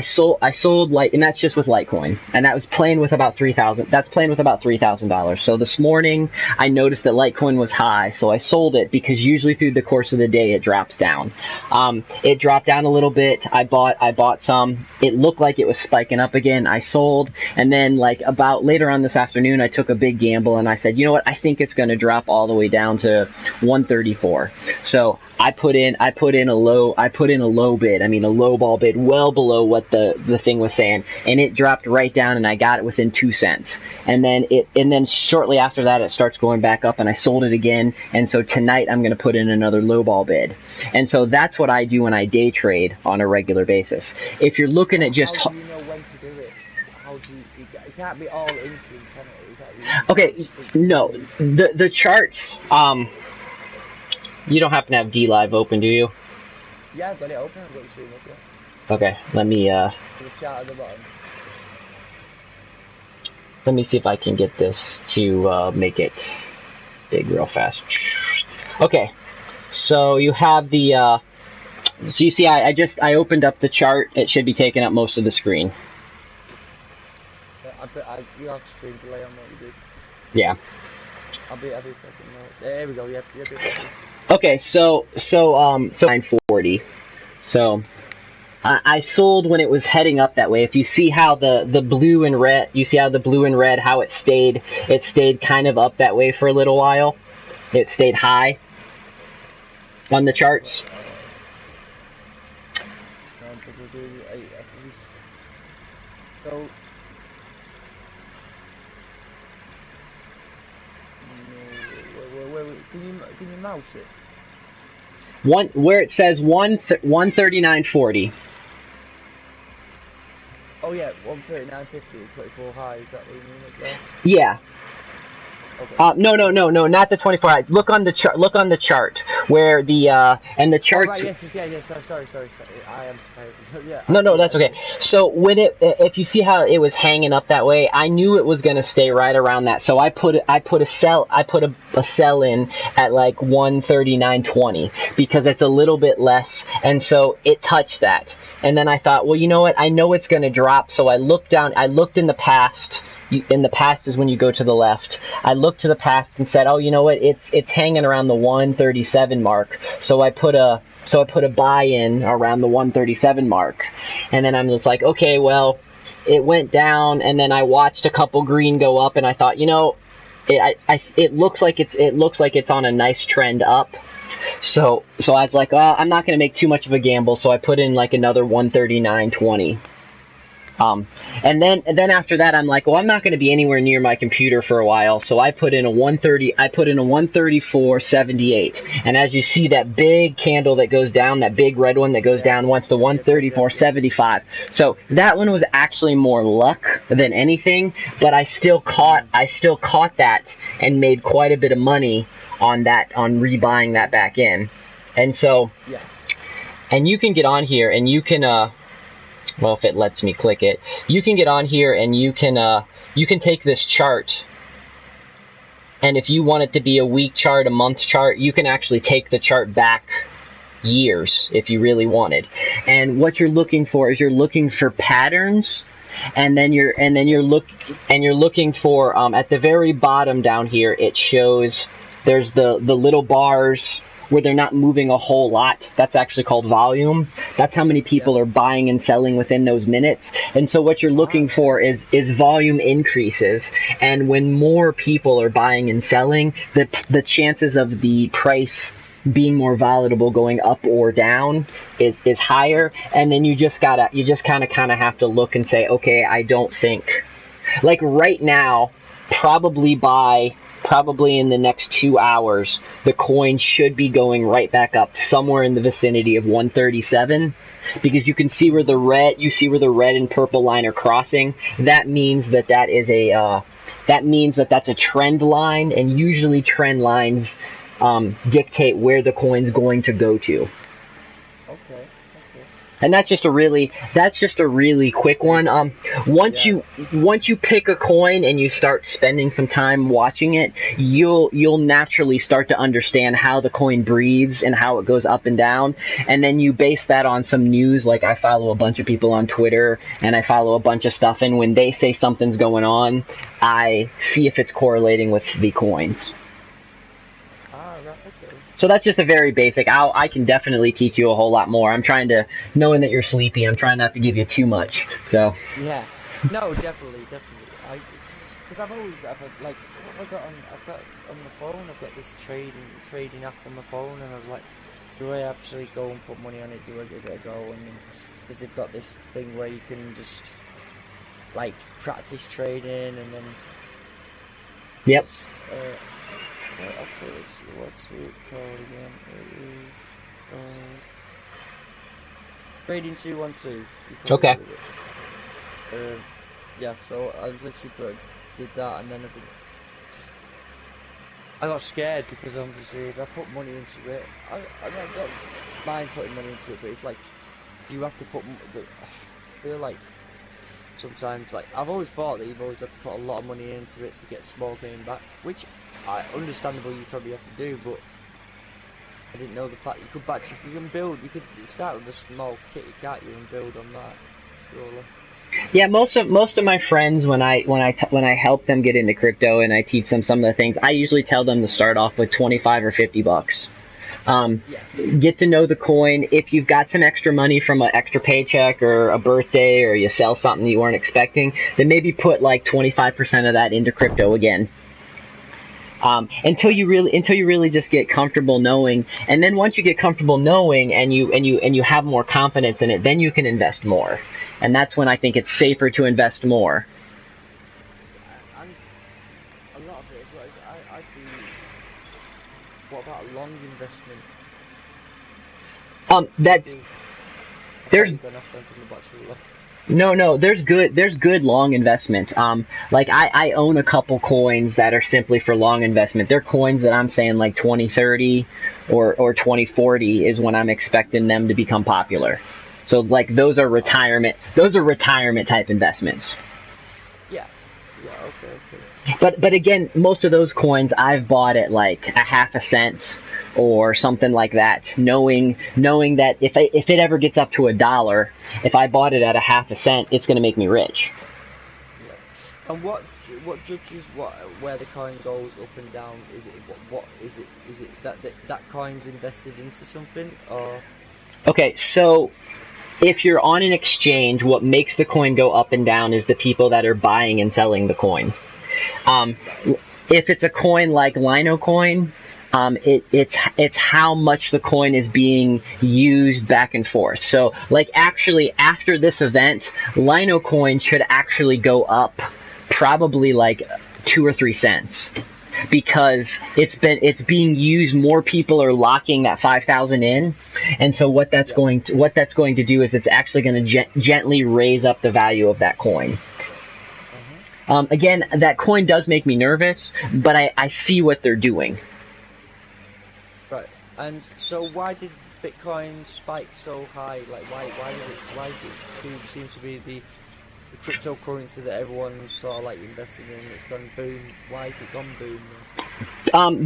sold like, and that's just with Litecoin, and that was playing with about $3,000. So this morning I noticed that Litecoin was high, so I sold it because usually through the course of the day it drops down. It dropped down a little bit. I bought some. It looked like it was spiking up again. I sold, and then like about later on this afternoon I took a big gamble and I said, you know what? I think it's going to drop all the way down to 134. So I put in a low bid. I mean, a low ball bid, well below what the thing was saying, and it dropped right down, and I got it within 2 cents. And then shortly after that, it starts going back up, and I sold it again. And so tonight, I'm going to put in another low ball bid. And so that's what I do when I day trade on a regular basis. If you're looking at just how do you know when to do it? How do you can't be all into it, can it? Okay, no, the charts. You don't happen to have DLive open, do you? Yeah, I've got it open. I've got the stream up, yeah. Okay, let me The chat at the bottom. Let me see if I can get this to make it big real fast. Okay, so you have the so you see I opened up the chart. It should be taking up most of the screen. Yeah, you have stream delay on what you did. Yeah. I'll be a second now. There we go. Yep. Okay, so 940. So I sold when it was heading up that way. If you see how the blue and red, how it stayed kind of up that way for a little while. It stayed high on the charts. So can you mouse it? Where it says 139.40. Oh yeah, 139.50, 24 high. Is that what you mean? Up there? Yeah. Okay. No, not the 24-hour. Look on the chart. Look on the chart where the and the Oh, charts. right, yes, sorry. I am tired. Yeah, I No, see it, that's I see okay. it. So if you see how it was hanging up that way, I knew it was gonna stay right around that. So I put a sell in at like 139.20 because it's a little bit less, and so it touched that. And then I thought, well, you know what? I know it's gonna drop. So I looked down. I looked in the past. In the past is when you go to the left. I looked to the past and said, oh, you know what? It's hanging around the 137 mark. So I put a buy in around the 137 mark. And then I'm just like, okay, well, it went down, and then I watched a couple green go up, and I thought, you know, it looks like it's on a nice trend up. So I was like, I'm not going to make too much of a gamble. So I put in like another 139.20. And then after that, I'm like, well, I'm not going to be anywhere near my computer for a while, so I put in a 134.78. And as you see, that big candle that goes down, that big red one that goes down, wants to 134.75. So that one was actually more luck than anything, but I still caught that and made quite a bit of money on that, on rebuying that back in. And so, and you can get on here and you can, well, if it lets me click it, you can get on here and you can take this chart, and if you want it to be a week chart, a month chart, you can actually take the chart back years if you really wanted. And what you're looking for is you're looking for patterns, and then you're looking for at the very bottom down here, it shows there's the little bars where they're not moving a whole lot. That's actually called volume. That's how many people are buying and selling within those minutes. And so what you're looking for is volume increases. And when more people are buying and selling, the chances of the price being more volatile, going up or down, is higher. And then you just kind of have to look and say, okay, I don't think, like right now, probably in the next 2 hours, the coin should be going right back up somewhere in the vicinity of 137, because you can see where the red and purple line are crossing. That means that's a trend line, and usually trend lines dictate where the coin's going to go to. Okay. And that's just a really quick one. Once you pick a coin and you start spending some time watching it, you'll naturally start to understand how the coin breathes and how it goes up and down. And then you base that on some news. Like, I follow a bunch of people on Twitter and I follow a bunch of stuff. And when they say something's going on, I see if it's correlating with the coins. Okay. So that's just a very basic. I can definitely teach you a whole lot more. Knowing that you're sleepy, I'm trying not to give you too much. So. Yeah. No, definitely. Because I've got on my phone. I've got this trading app on my phone, and I was like, do I actually go and put money on it? Do I give it a go? And then, because they've got this thing where you can just like practice trading, and then. Yep. I'll tell you what's it called again. It is called Trading 212. Okay. Yeah, so I literally did that, and then I got scared because obviously if I put money into it, I don't mind putting money into it, but it's like, do you have to put? I feel like sometimes, like, I've always thought that you've always had to put a lot of money into it to get a small gain back, which understandable you probably have to do, but I didn't know the fact you could start with a small kit, can't you, and build on that slowly. Yeah, most of my friends, when I help them get into crypto and I teach them some of the things, I usually tell them to start off with $25 or $50. Get to know the coin. If you've got some extra money from an extra paycheck or a birthday, or you sell something you weren't expecting, then maybe put like 25% of that into crypto again. Until you really just get comfortable knowing, and then once you get comfortable knowing and you have more confidence in it, then you can invest more, and that's when I think it's safer to invest more. And a lot of it as well is I'd be. What about a long investment? That's there's. Gone off then from the bottom of No, there's good long investment. Like I own a couple coins that are simply for long investment. They're coins that I'm saying like 2030 or 2040 is when I'm expecting them to become popular. So like those are retirement type investments. Yeah. Yeah. Okay. Okay. But again, most of those coins I've bought at like a half a cent or something like that, knowing that if it ever gets up to $1, if I bought it at a half a cent, it's going to make me rich. Yeah. And what judges where the coin goes up and down? Is it what is it? Is it that coin's invested into something or? Okay, so if you're on an exchange, what makes the coin go up and down is the people that are buying and selling the coin. If it's a coin like Lino coin, it's how much the coin is being used back and forth. So like actually after this event, Lino coin should actually go up probably like 2 or 3 cents. Because it's being used, more people are locking that 5,000 in, and so what that's going to do is it's actually going to gently raise up the value of that coin. Again, that coin does make me nervous, but I see what they're doing. Right, and so why did Bitcoin spike so high? Like why does it seem to be the cryptocurrency that everyone's sort of like invested in? It's gone boom. Why has it gone boom?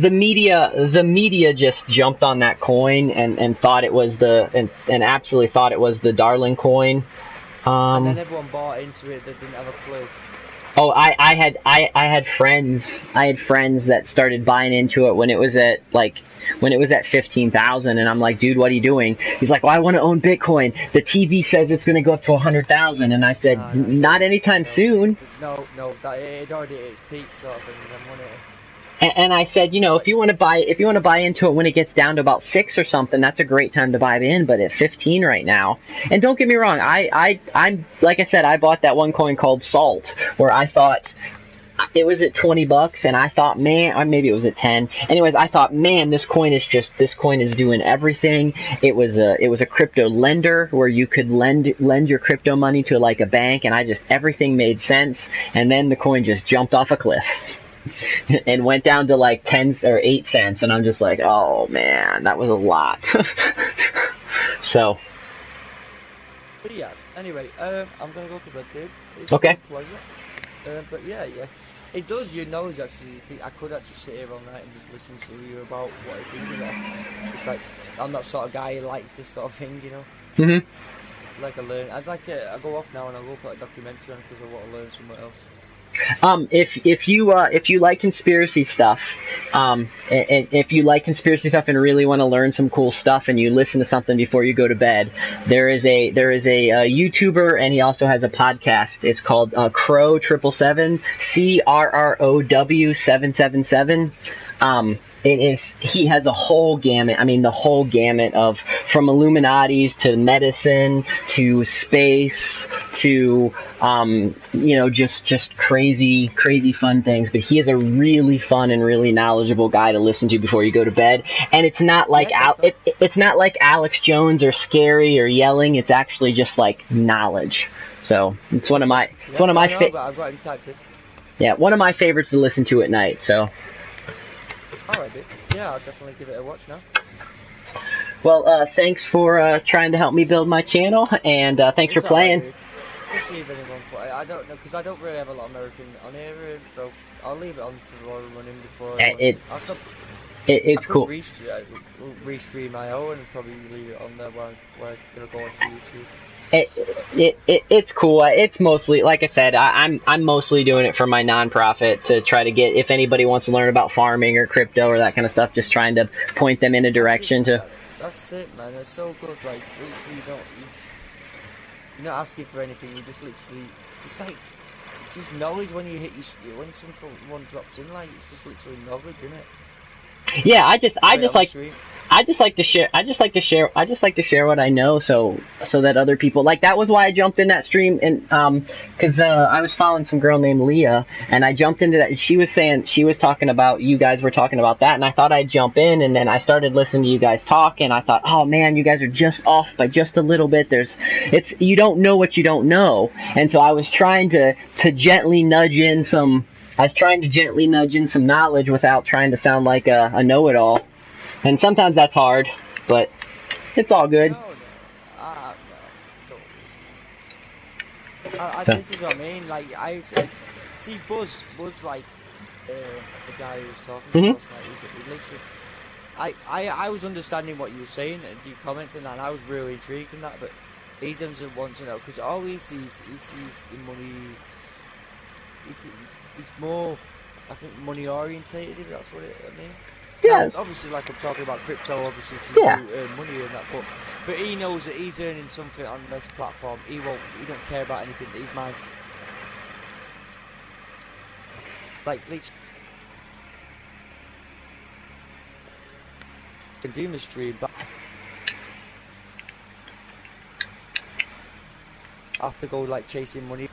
The media just jumped on that coin and thought it was and absolutely thought it was the darling coin. And then everyone bought into it that didn't have a clue. Oh, I had friends that started buying into it when it was at 15,000, and I'm like, dude, what are you doing? He's like, well, I want to own Bitcoin. The TV says it's going to go up to 100,000, and I said, not anytime soon. No, it already hit its peak sort of thing, then wasn't it? And I said, if you want to buy into it when it gets down to about 6 or something, that's a great time to buy in. But at 15 right now, and don't get me wrong, I'm like I said, I bought that one coin called Salt, where I thought it was at $20, and I thought, man, or maybe it was at 10. Anyways, I thought, man, this coin is doing everything. It was a crypto lender where you could lend your crypto money to like a bank, and everything made sense. And then the coin just jumped off a cliff. And went down to like 10 or 8 cents, and I'm just like, oh man, that was a lot. So. But yeah, anyway, I'm gonna go to bed, dude. It's okay. been a pleasure. But yeah, it does your knowledge actually. I could actually sit here all night and just listen to you about what I think of it. It's like I'm that sort of guy who likes this sort of thing, you know. Mhm. It's like I go off now and I'll go put a documentary on because I want to learn somewhere else. If you like conspiracy stuff, and if you like conspiracy stuff and really want to learn some cool stuff, and you listen to something before you go to bed, there is a YouTuber, and he also has a podcast. It's called Crow777, CRROW 777. He has a whole gamut. I mean, the whole gamut of from Illuminatis to medicine to space to just crazy fun things. But he is a really fun and really knowledgeable guy to listen to before you go to bed. And it's not like it's not like Alex Jones or scary or yelling. It's actually just like knowledge. So it's one of my I've got him typed in. Yeah, one of my favorites to listen to at night. So. Alright, dude. Yeah, I'll definitely give it a watch now. Well, thanks for trying to help me build my channel, and thanks for playing. Right, we'll see if anyone play. I don't know, because I don't really have a lot of American on here, so I'll leave it on to the running before it's cool. Restream my own and probably leave it on there where it'll go onto YouTube. It's cool. It's mostly, like I said, I'm mostly doing it for my nonprofit to try to get, if anybody wants to learn about farming or crypto or that kind of stuff, just trying to point them in a direction to. That's it, man. It's so good. Like, literally, you're not asking for anything. You just literally, it's just knowledge when you hit when someone drops in. Like, it's just literally knowledge, isn't it? Yeah, I just I just like to share. I just like to share. I just like to share what I know, so that other people like. That was why I jumped in that stream, and because I was following some girl named Leah, and I jumped into that. She was talking about, you guys were talking about that, and I thought I'd jump in, and then I started listening to you guys talk, and I thought, oh man, you guys are just off by just a little bit. You don't know what you don't know, and so I was trying to gently nudge in some. I was trying to gently nudge in some knowledge without trying to sound like a know-it-all. And sometimes that's hard, but it's all good. No. This is what I mean. Like, see, Buzz, like, the guy who was talking to us, he literally, I was understanding what you were saying and you commented on that, and I was really intrigued in that, but he doesn't want to know, because all he sees the money. He's more, I think, money orientated, if that's what I mean. Yes. Now, obviously, like I'm talking about crypto, obviously, to earn money and that, but he knows that he's earning something on this platform. He don't care about anything. His mind's like, can do my stream, but I have to go like chasing money.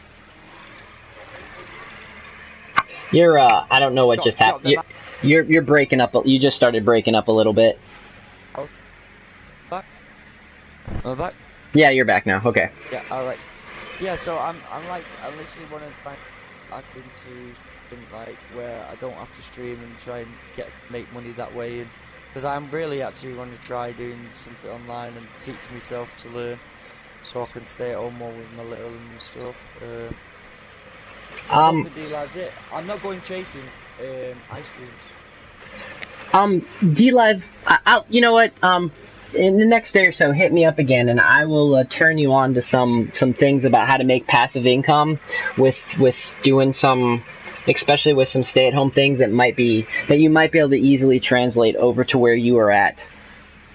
You're I don't know what just happened. You're breaking up. You just started breaking up a little bit. Oh, back. Oh, back. Yeah, you're back now. Okay. Yeah. All right. Yeah. So I literally want to back into something like where I don't have to stream and try and make money that way, and because I'm really actually want to try doing something online and teach myself to learn, so I can stay at home more with my little and stuff. I'm not going chasing ice creams. D-Live, you know what? In the next day or so, hit me up again, and I will turn you on to some things about how to make passive income with doing some, especially with some stay-at-home things that you might be able to easily translate over to where you are at.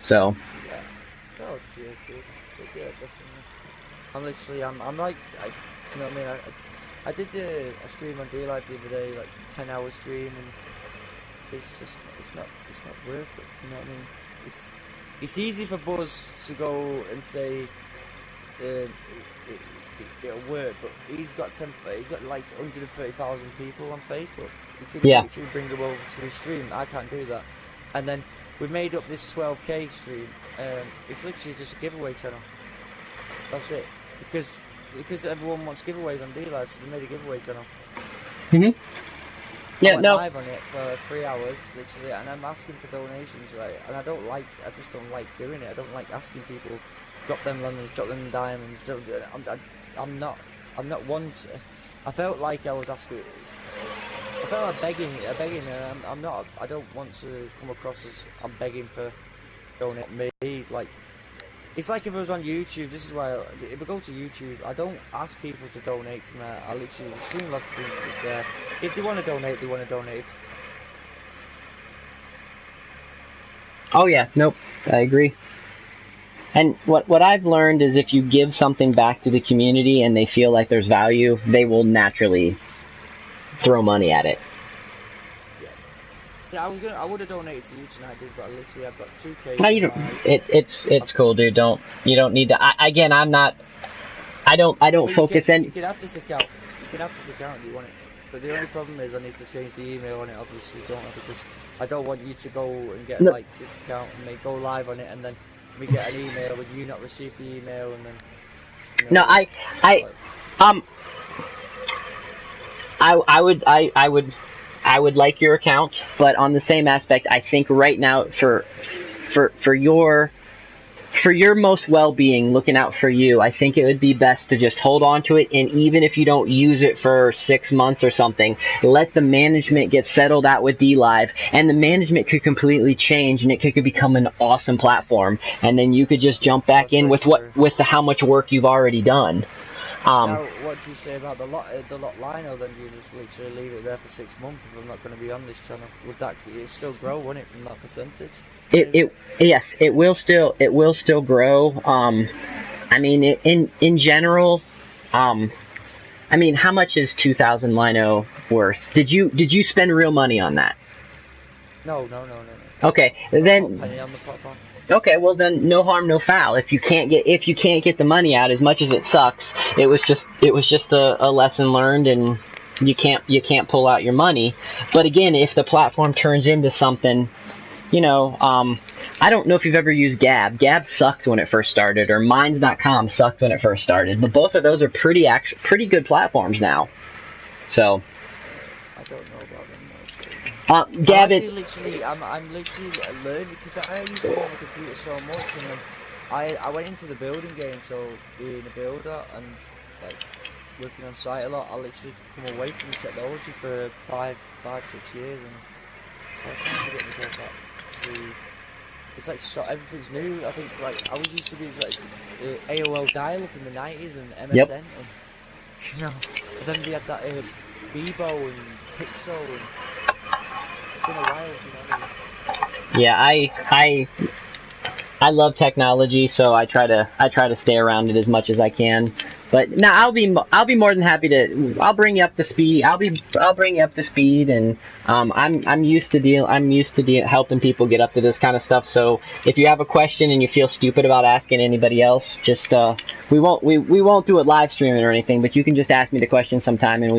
So. Yeah. Oh, cheers, dude. Yeah, definitely. I'm like, you know what I mean? I did a stream on D-Live the other day, like 10-hour stream, and it's not worth it. You know what I mean? It's easy for Buzz to go and say it'll work, but he's got like 130,000 people on Facebook. You could literally bring them over to his stream. I can't do that. And then we made up this 12k stream. It's literally just a giveaway channel. That's it. Because everyone wants giveaways on D-Live, so they made a giveaway channel. Yeah, I went live on it for 3 hours, literally, and I'm asking for donations, right? And I just don't like doing it. I don't like asking people, drop them lemons, drop them diamonds. Don't do it. I'm not one to. I felt like I was asking. I felt like begging, and I'm not. I don't want to come across as I'm begging for donate me, like. It's like if I was on YouTube. This is why if I go to YouTube, I don't ask people to donate to me. I literally, the Streamlabs stream is there. If they want to donate, they want to donate. Oh yeah, nope, I agree. And what I've learned is if you give something back to the community and they feel like there's value, they will naturally throw money at it. Yeah, I would have donated to you tonight, dude, but literally I've got 2k. No, you don't. It's cool, dude. You don't need to. I'm not. I don't focus You can have this account. You can have this account if you want it. But the only problem is I need to change the email on it. Obviously, don't I? Because I don't want you to go and get like this account and they go live on it, and then we get an email and you not receive the email, and then. You know, I would like your account, but on the same aspect, I think right now for your most well-being, looking out for you, I think it would be best to just hold on to it, and even if you don't use it for 6 months or something, let the management get settled out with D-Live, and the management could completely change, and it could become an awesome platform, and then you could just jump back in with how much work you've already done. Now, what do you say about the lot lino? Then do you just literally leave it there for 6 months if I'm not going to be on this channel? Would that still grow, wouldn't it, from that percentage? Yes, it will still grow. I mean, in general, I mean, how much is 2,000 lino worth? Did you spend real money on that? No. Okay, Not a then penny on the platform. okay, well then no harm, no foul. If you can't get the money out, as much as it sucks, it was just a lesson learned, and you can't pull out your money. But again, if the platform turns into something, you know, I don't know if you've ever used Gab. Gab sucked when it first started, or Minds.com sucked when it first started. But both of those are pretty good platforms now. So. I don't know about them though. So. Gab, I'm literally learning because I used to be on the computer so much, and then I went into the building game, so being a builder and like working on site a lot, I literally come away from technology for 6 years, and so I'm trying to get myself back to. It's like so everything's new. I think like I was used to be like AOL dial-up in the 90s and MSN, Yep. and you know, and then we had that Bebo and Pixel, and it's been a while, you know. Yeah, I love technology, so I try to stay around it as much as I can. But now I'll be more than happy to. I'll bring you up to speed. I'll bring you up to speed, and I'm used to helping people get up to this kind of stuff. So if you have a question and you feel stupid about asking anybody else, just we won't do it live streaming or anything, but you can just ask me the question sometime, and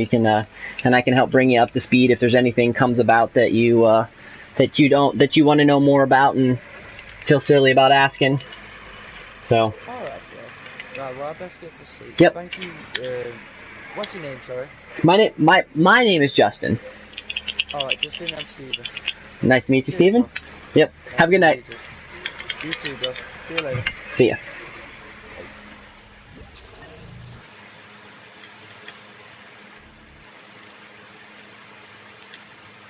I can help bring you up to speed if there's anything comes about that you want to know more about and feel silly about asking. So. Alright, bro. Right, well, I best get to sleep. Yep. Thank you. What's your name, sorry? My name is Justin. Alright, Justin and Steven. Nice to meet you, See you, Steven. bro. Yep. Nice Have a good to meet night. you, Justin. You too, bro. See you later. See ya.